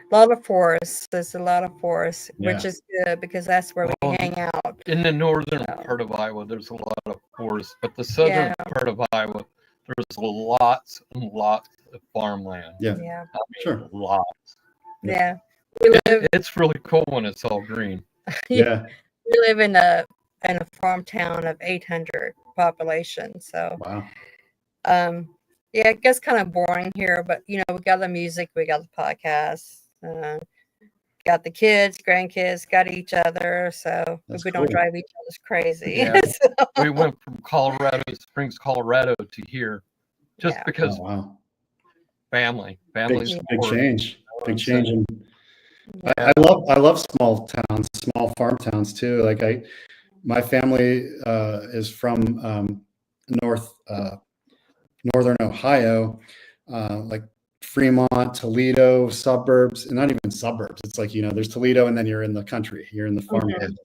lot of forests. There's a lot of forests, which is good because that's where we hang out. In the northern part of Iowa, there's a lot of forests, but the southern part of Iowa, there's lots and lots of farmland. Yeah. I mean, lots. Yeah. It's really cool when it's all green. Yeah. We live in a farm town of 800 population. So, yeah, it gets kind of boring here, but, you know, we got the music, we got the podcast, got the kids, grandkids, got each other. So we don't drive each other's crazy. Yeah. We went from Colorado Springs, Colorado to here just because family. Big change. Big change. And I love small towns, small farm towns too. Like my family is from northern Ohio, like Fremont, Toledo, suburbs, and not even suburbs. It's like, you know, there's Toledo, and then you're in the country, you're in the farmland.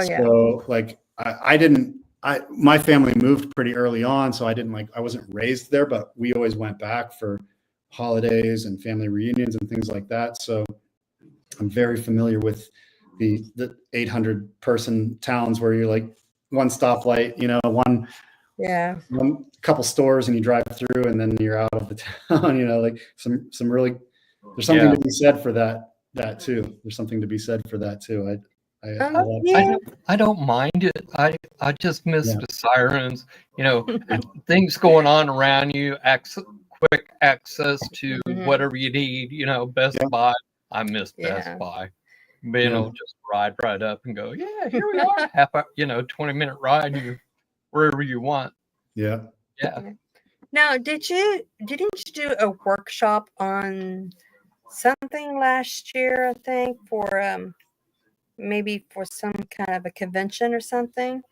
So like my family moved pretty early on, so I wasn't raised there, but we always went back for holidays and family reunions and things like that. So I'm very familiar with the 800 person towns where you're like one stoplight, you know, one couple stores, and you drive through, and then you're out of the town. You know, like some really, there's something to be said for that too. There's something to be said for that too. I don't mind it. I just miss the sirens, you know, things going on around you, quick access to whatever you need, you know, Best Buy. I miss Best Buy. Being able to just ride up and go, here we are. 20-minute ride, and you're wherever you want. Yeah. Now, didn't you do a workshop on something last year? I think for maybe for some kind of a convention or something.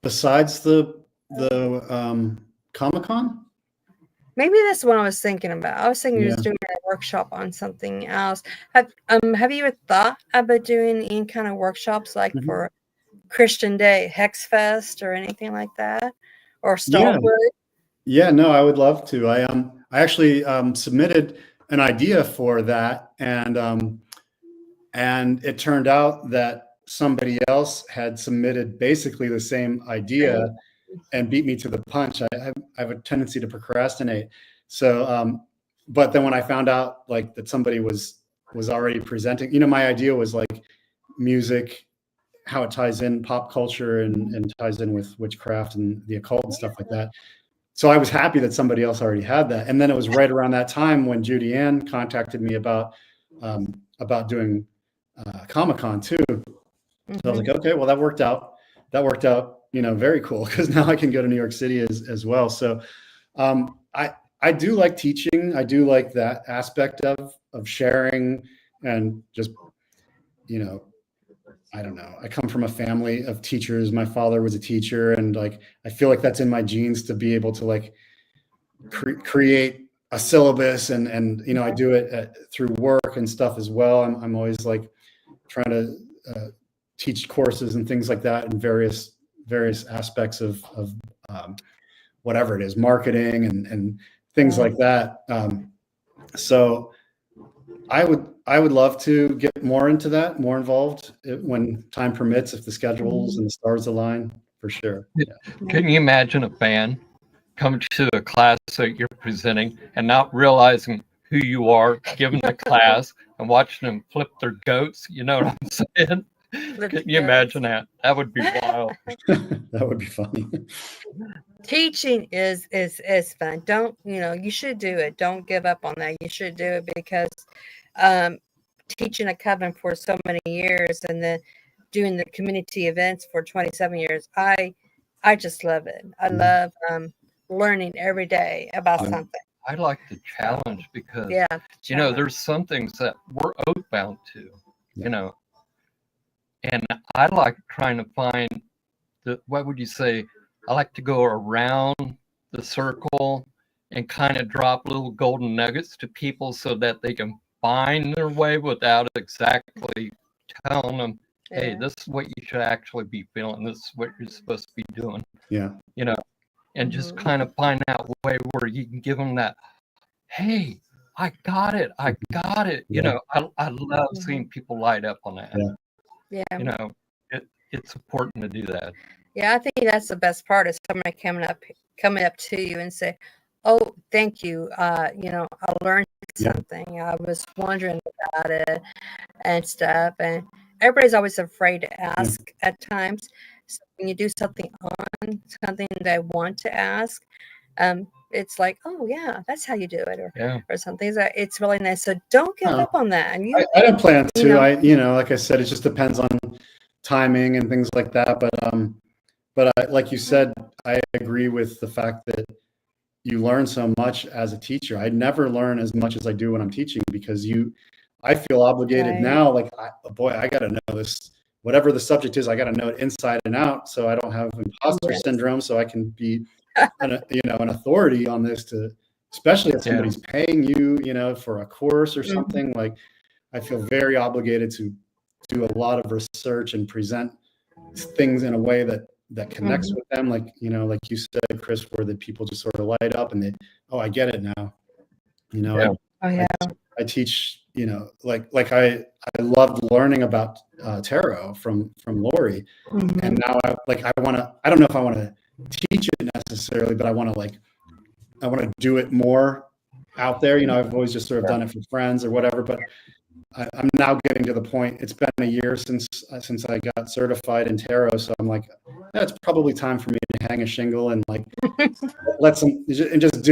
Besides the Comic-Con? Maybe that's what I was thinking about. I was thinking you was doing a workshop on something else. Have you ever thought about doing any kind of workshops like for Christian Day, Hex Fest, or anything like that, or Starwood? Yeah, no, I would love to. I actually submitted an idea for that, and it turned out that somebody else had submitted basically the same idea and beat me to the punch. I have a tendency to procrastinate. So, but then when I found out like that somebody was already presenting, my idea was like music, how it ties in pop culture and ties in with witchcraft and the occult and stuff like that. So I was happy that somebody else already had that. And then it was right around that time when Judy Ann contacted me about doing Comic-Con too. So I was like, okay, well, that worked out, very cool, because now I can go to New York City as well. So I do like teaching. I do like that aspect of sharing and just, I don't know. I come from a family of teachers. My father was a teacher, and like I feel like that's in my genes to be able to like create a syllabus, and I do it through work and stuff as well. I'm always like trying to teach courses and things like that in various aspects of whatever it is, marketing and things like that. So I would love to get more into that, more involved when time permits, if the schedules and the stars align, for sure. Yeah. Can you imagine a band coming to a class that you're presenting and not realizing who you are, giving the class and watching them flip their goats? You know what I'm saying? Can you imagine that? That would be wild. That would be funny. Teaching is fun. Don't, you should do it. Don't give up on that. You should do it because teaching a coven for so many years and then doing the community events for 27 years, I just love it. I love learning every day about something. I like the challenge because, there's some things that we're oath bound to, and I like trying to find what would you say? I like to go around the circle and kind of drop little golden nuggets to people so that they can find their way without exactly telling them, hey, this is what you should actually be feeling. This is what you're supposed to be doing. Yeah. And just kind of find out a way where you can give them that, hey, I got it. Yeah. I love seeing people light up on that. Yeah. It's important to do that. Yeah, I think that's the best part is somebody coming up to you and say, oh, thank you. I learned something. I was wondering about it and stuff. And everybody's always afraid to ask at times. So when you do something that I want to ask, it's like, oh yeah, that's how you do it, or something. It's really nice. So don't give up on that. And I don't plan to. Like I said, it just depends on timing and things like that. But like you said, I agree with the fact that you learn so much as a teacher. I never learn as much as I do when I'm teaching because I feel obligated now. Like, I got to know this, whatever the subject is, I got to know it inside and out, so I don't have imposter syndrome. So I can be, an authority on this. Especially if somebody's paying you, for a course or something. Like, I feel very obligated to do a lot of research and present things in a way that connects with them, like you said, Chris, where the people just sort of light up and I get it now. I teach, like I loved learning about tarot from Lori, and now I don't know if I want to teach it necessarily, but I want to do it more out there. I've always just sort of done it for friends or whatever, but I'm now getting to the point. It's been a year since I got certified in tarot, so I'm like, it's probably time for me to hang a shingle and like just do it. Just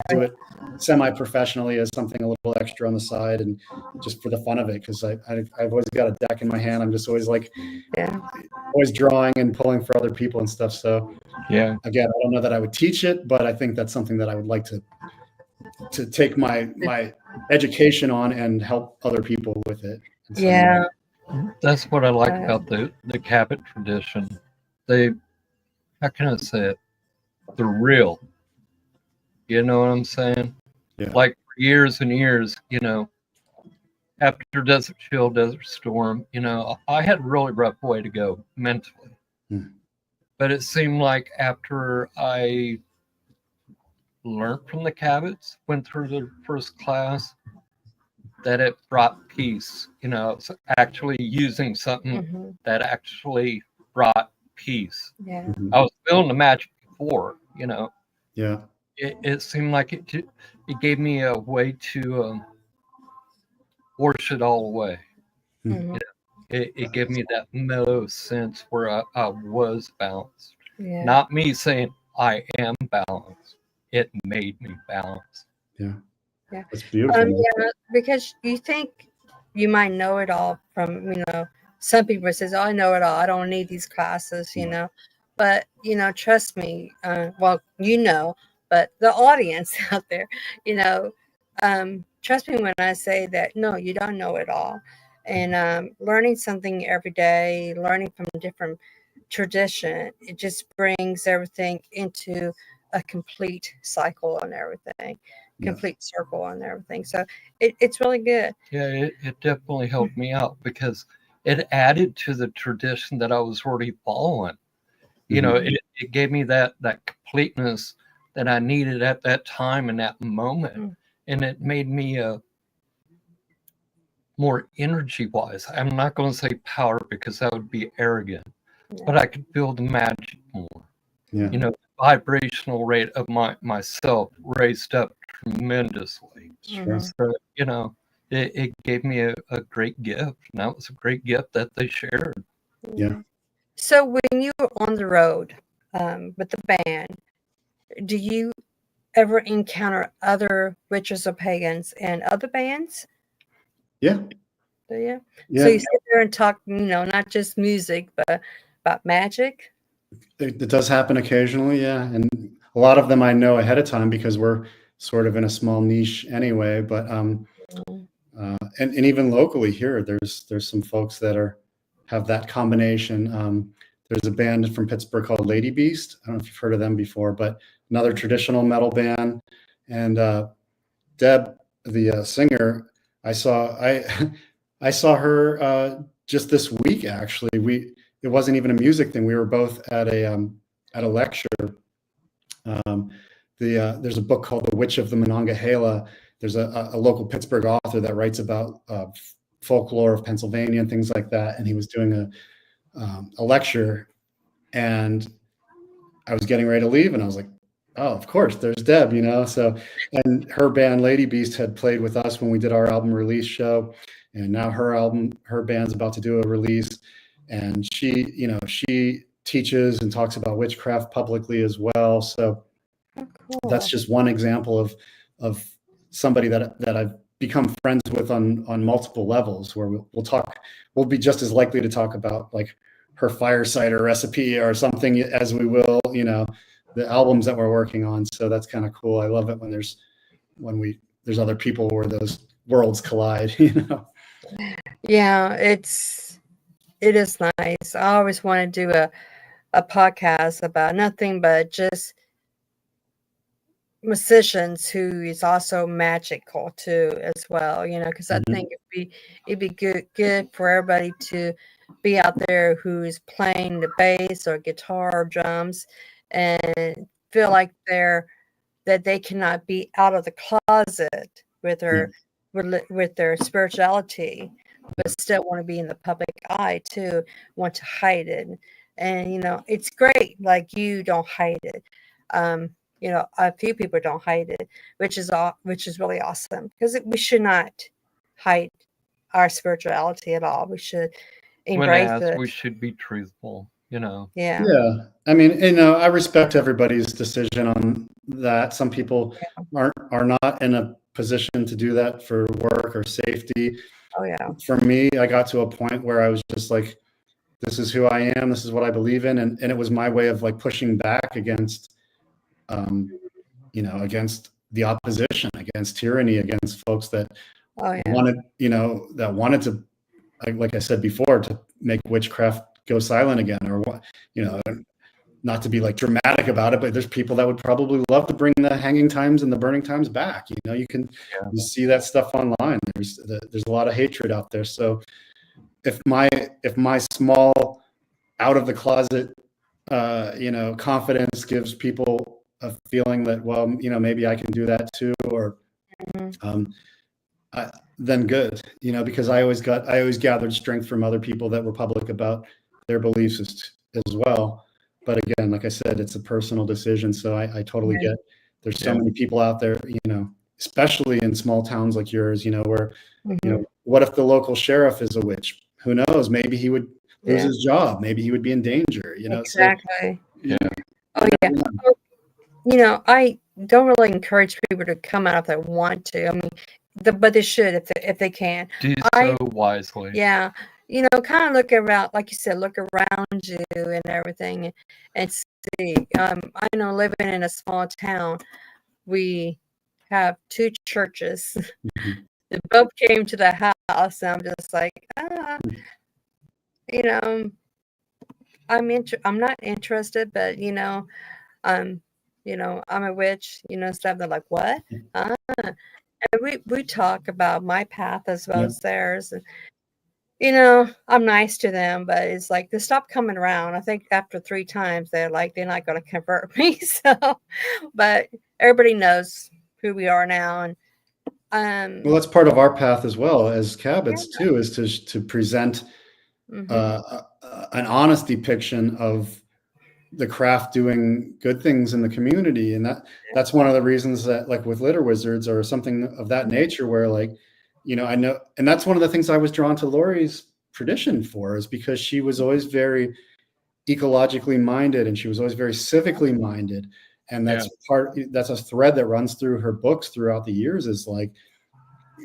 do it semi-professionally as something a little extra on the side, and just for the fun of it, because I've always got a deck in my hand. I'm just always like, always drawing and pulling for other people and stuff. So Yeah. again, I don't know that I would teach it, but I think that's something that I would like to take my education on and help other people with it. Yeah. That's what I like about the Cabot tradition. They, how can I say it? They're real. You know what I'm saying? Yeah. Like for years and years, you know, after Desert Shield, Desert Storm, you know, I had a really rough way to go mentally. But it seemed like after I learned from the Cabots, went through the first class, that it brought peace. You know, it's actually using something that actually brought peace. Yeah. I was feeling the magic before, you know. Yeah. It seemed like it gave me a way to wash it all away. You know, it gave me that mellow sense where I was balanced. Yeah. Not me saying I am balanced. It made me balanced. Yeah. Yeah. That's beautiful. Yeah, because you think you might know it all from, you know, some people says, oh, I know it all. I don't need these classes, you know. But, you know, trust me, well, you know, but the audience out there, you know, trust me when I say that, no, you don't know it all. And learning something every day, learning from a different tradition, it just brings everything into a complete cycle and everything, complete circle and everything. So it's really good. Yeah, it definitely helped me out because it added to the tradition that I was already following. You know, it gave me that completeness that I needed at that time and that moment. And it made me more energy-wise. I'm not going to say power because that would be arrogant, but I could feel the magic more. Yeah. You know, the vibrational rate of myself raised up tremendously. Sure. So, you know, it gave me a great gift. And that was a great gift that they shared. Yeah. So when you were on the road with the band, do you ever encounter other witches or pagans and other bands? Yeah. Yeah. Yeah. So you sit there and talk, you know, not just music, but about magic. It does happen occasionally, yeah. And a lot of them I know ahead of time because we're sort of in a small niche anyway. But and even locally here, there's some folks that have that combination. There's a band from Pittsburgh called Lady Beast. I don't know if you've heard of them before, but another traditional metal band. And Deb, the singer, I saw her just this week. Actually, it wasn't even a music thing. We were both at a lecture. There's a book called The Witch of the Monongahela. There's a local Pittsburgh author that writes about folklore of Pennsylvania and things like that. And he was doing a lecture, and I was getting ready to leave, and I was like, oh, of course, there's Deb, you know. So, and her band Lady Beast had played with us when we did our album release show, and now her band's about to do a release, and she teaches and talks about witchcraft publicly as well. So that's just one example of somebody that I've become friends with on multiple levels, where we'll be just as likely to talk about like her fire cider recipe or something as we will, you know, the albums that we're working on. So that's kind of cool. I love it when there's other people where those worlds collide, you know. Yeah, it is nice. I always want to do a podcast about nothing but just musicians who is also magical too as well, you know, because I think it'd be good for everybody to be out there who is playing the bass or guitar or drums and feel like that they cannot be out of the closet with their spirituality, but still want to be in the public eye too, want to hide it. And you know, it's great, like you don't hide it. You know, a few people don't hide it, which is really awesome, because we should not hide our spirituality at all. We should embrace it. We should be truthful. you know. Yeah. Yeah. I mean, you know, I respect everybody's decision on that. Some people are not in a position to do that for work or safety. Oh yeah. For me, I got to a point where I was just like, this is who I am. This is what I believe in. And it was my way of like pushing back against, you know, against the opposition, against tyranny, against folks that Oh yeah. wanted, you know, that wanted to, like I said before, to make witchcraft go silent again, or what, you know, not to be like dramatic about it, but there's people that would probably love to bring the hanging times and the burning times back. You know, you you see that stuff online. There's a lot of hatred out there. So if my small out of the closet, you know, confidence gives people a feeling that, well, you know, maybe I can do that too, or then good, you know, because I always gathered strength from other people that were public about their beliefs as well. But again, like I said, it's a personal decision. So I totally get, there's so many people out there, you know, especially in small towns like yours, you know, where, you know, what if the local sheriff is a witch? Who knows? Maybe he would lose his job. Maybe he would be in danger, you know? Exactly. So, Oh yeah. You know, I don't really encourage people to come out if they want to. I mean, but they should if they can. Do so wisely. Yeah. You know, kind of look around, like you said, look around you and everything, and see. I know living in a small town, we have 2 churches. They both came to the house, and I'm just like, you know, I'm not interested, but you know, I'm a witch, you know, stuff. They're like, what? And we talk about my path as well as theirs. And, you know, I'm nice to them, but it's like they stop coming around. I think after 3 times, they're like, they're not going to convert me. So, but everybody knows who we are now. And well, that's part of our path as well as Cabots too, is to present an honest depiction of the craft doing good things in the community. And that's one of the reasons that, like with Litter Wizards or something of that nature, where like, you know, I know, and that's one of the things I was drawn to Lori's tradition for, is because she was always very ecologically minded, and she was always very civically minded. And that's a thread that runs through her books throughout the years, is like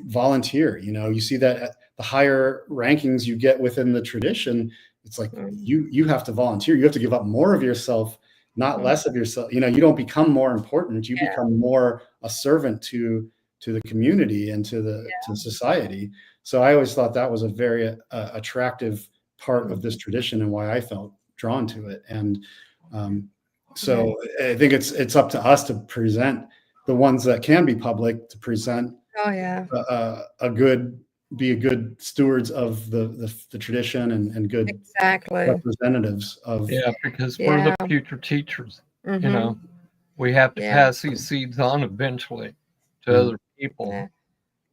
volunteer. You know, you see that at the higher rankings you get within the tradition, it's like you have to volunteer. You have to give up more of yourself, not less of yourself. You know, you don't become more important. You become more a servant to the community and to society. So I always thought that was a very attractive part of this tradition, and why I felt drawn to it. And so I think it's up to us to present the ones that can be public, to present be a good stewards of the tradition and good representatives of. Because we're the future teachers. You know, we have to pass these seeds on eventually to other people.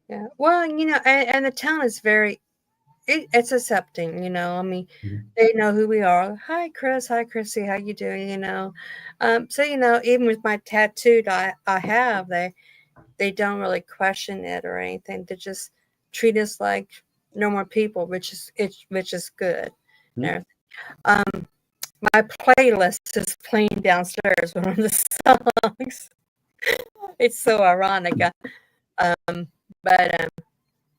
Yeah. Well, you know, and the town is very, it's accepting, you know. I mean, they know who we are. Hi, Chris. Hi, Chrissy. How you doing? You know, so you know, even with my tattoo I have, they don't really question it or anything. They just treat us like normal people, which is good. My playlist is playing downstairs one of the songs. It's so ironic. But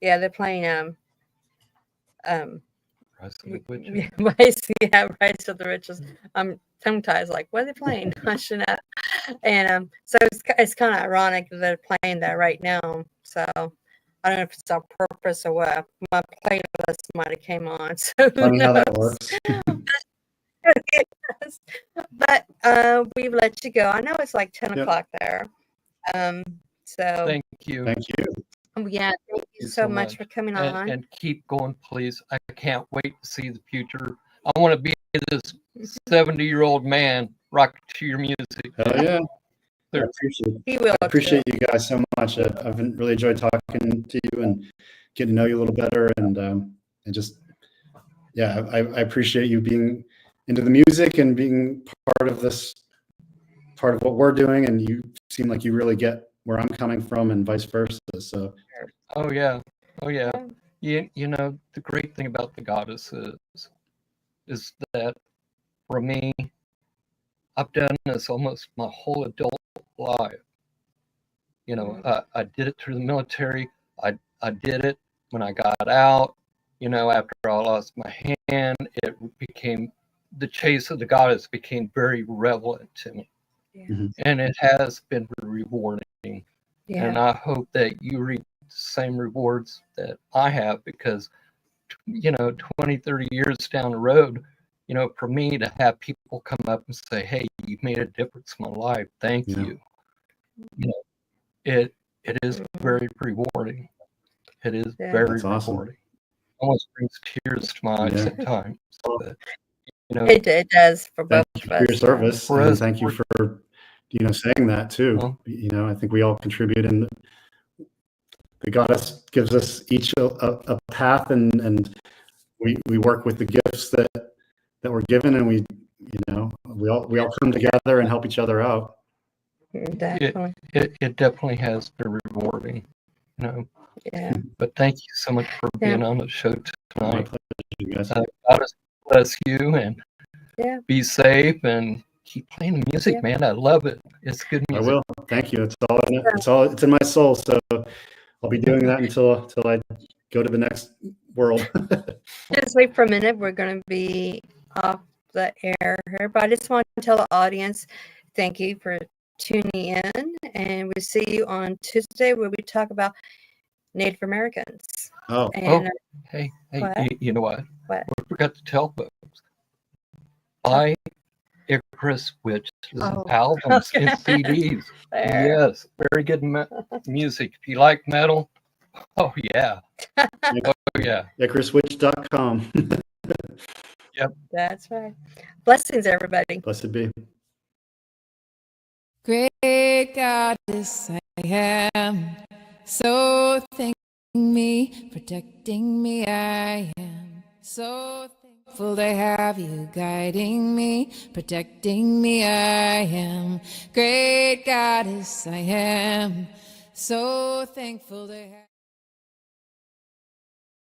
they're playing Rise of the Witches. Rise of the Witches. I'm tongue-tied, like, what are they playing? I should know. And so it's kind of ironic that they're playing that right now. So I don't know if it's on purpose or what. My playlist might have came on. So funny how that works. But we've let you go. I know it's like 10 o'clock there. So thank you. Thank you. Yeah, thank you so much for coming on. And keep going, please. I can't wait to see the future. I want to be this 70-year-old man rock to your music. Hell yeah. I appreciate you guys so much. I've really enjoyed talking to you and getting to know you a little better. And just, I appreciate you being into the music and being part of what we're doing. And you seem like you really get where I'm coming from, and vice versa. So. Oh yeah. You know, the great thing about the goddess is that for me, I've done this almost my whole adult life. You know, I did it through the military. I did it when I got out. You know, after I lost my hand, it became, the chase of the goddess became very relevant to me. Yeah. And it has been rewarding. Yeah. And I hope that you reap the same rewards that I have, because, you know, 20, 30 years down the road, you know, for me to have people come up and say, hey, you've made a difference in my life. Thank you. You know, it is very rewarding. It is very That's awesome. rewarding. Almost brings tears to my eyes at times. But, you know, It does for both thank of you us. for your service, For and us, thank you for, you know, saying that too. Well, You know, I think we all contribute, and the goddess gives us each a path, and we work with the gifts that we're given, and we all come together and help each other out. Definitely. It definitely has been rewarding, you know. Yeah. But thank you so much for being on the show My tonight. pleasure, guys. God bless you, and Yeah. be safe, and keep playing the music, man. I love it. It's good I music. will. Thank you. It's in my soul. So I'll be doing that until I go to the next world. Just wait for a minute. We're going to be off the air here, but I just want to tell the audience, thank you for tuning in, and we'll see you on Tuesday where we talk about Native Americans. Oh, And hey, what? you know what? What? We forgot to tell folks. Buy Icarus Witch albums and CDs. There. Yes, very good music. If you like metal, oh yeah. Oh yeah. IcarusWitch.com. Yep. That's right. Blessings, everybody. Blessed be. Great goddess I am, so thanking me, protecting me. I am so thankful to have you guiding me, protecting me. I am great goddess I am, so thankful to have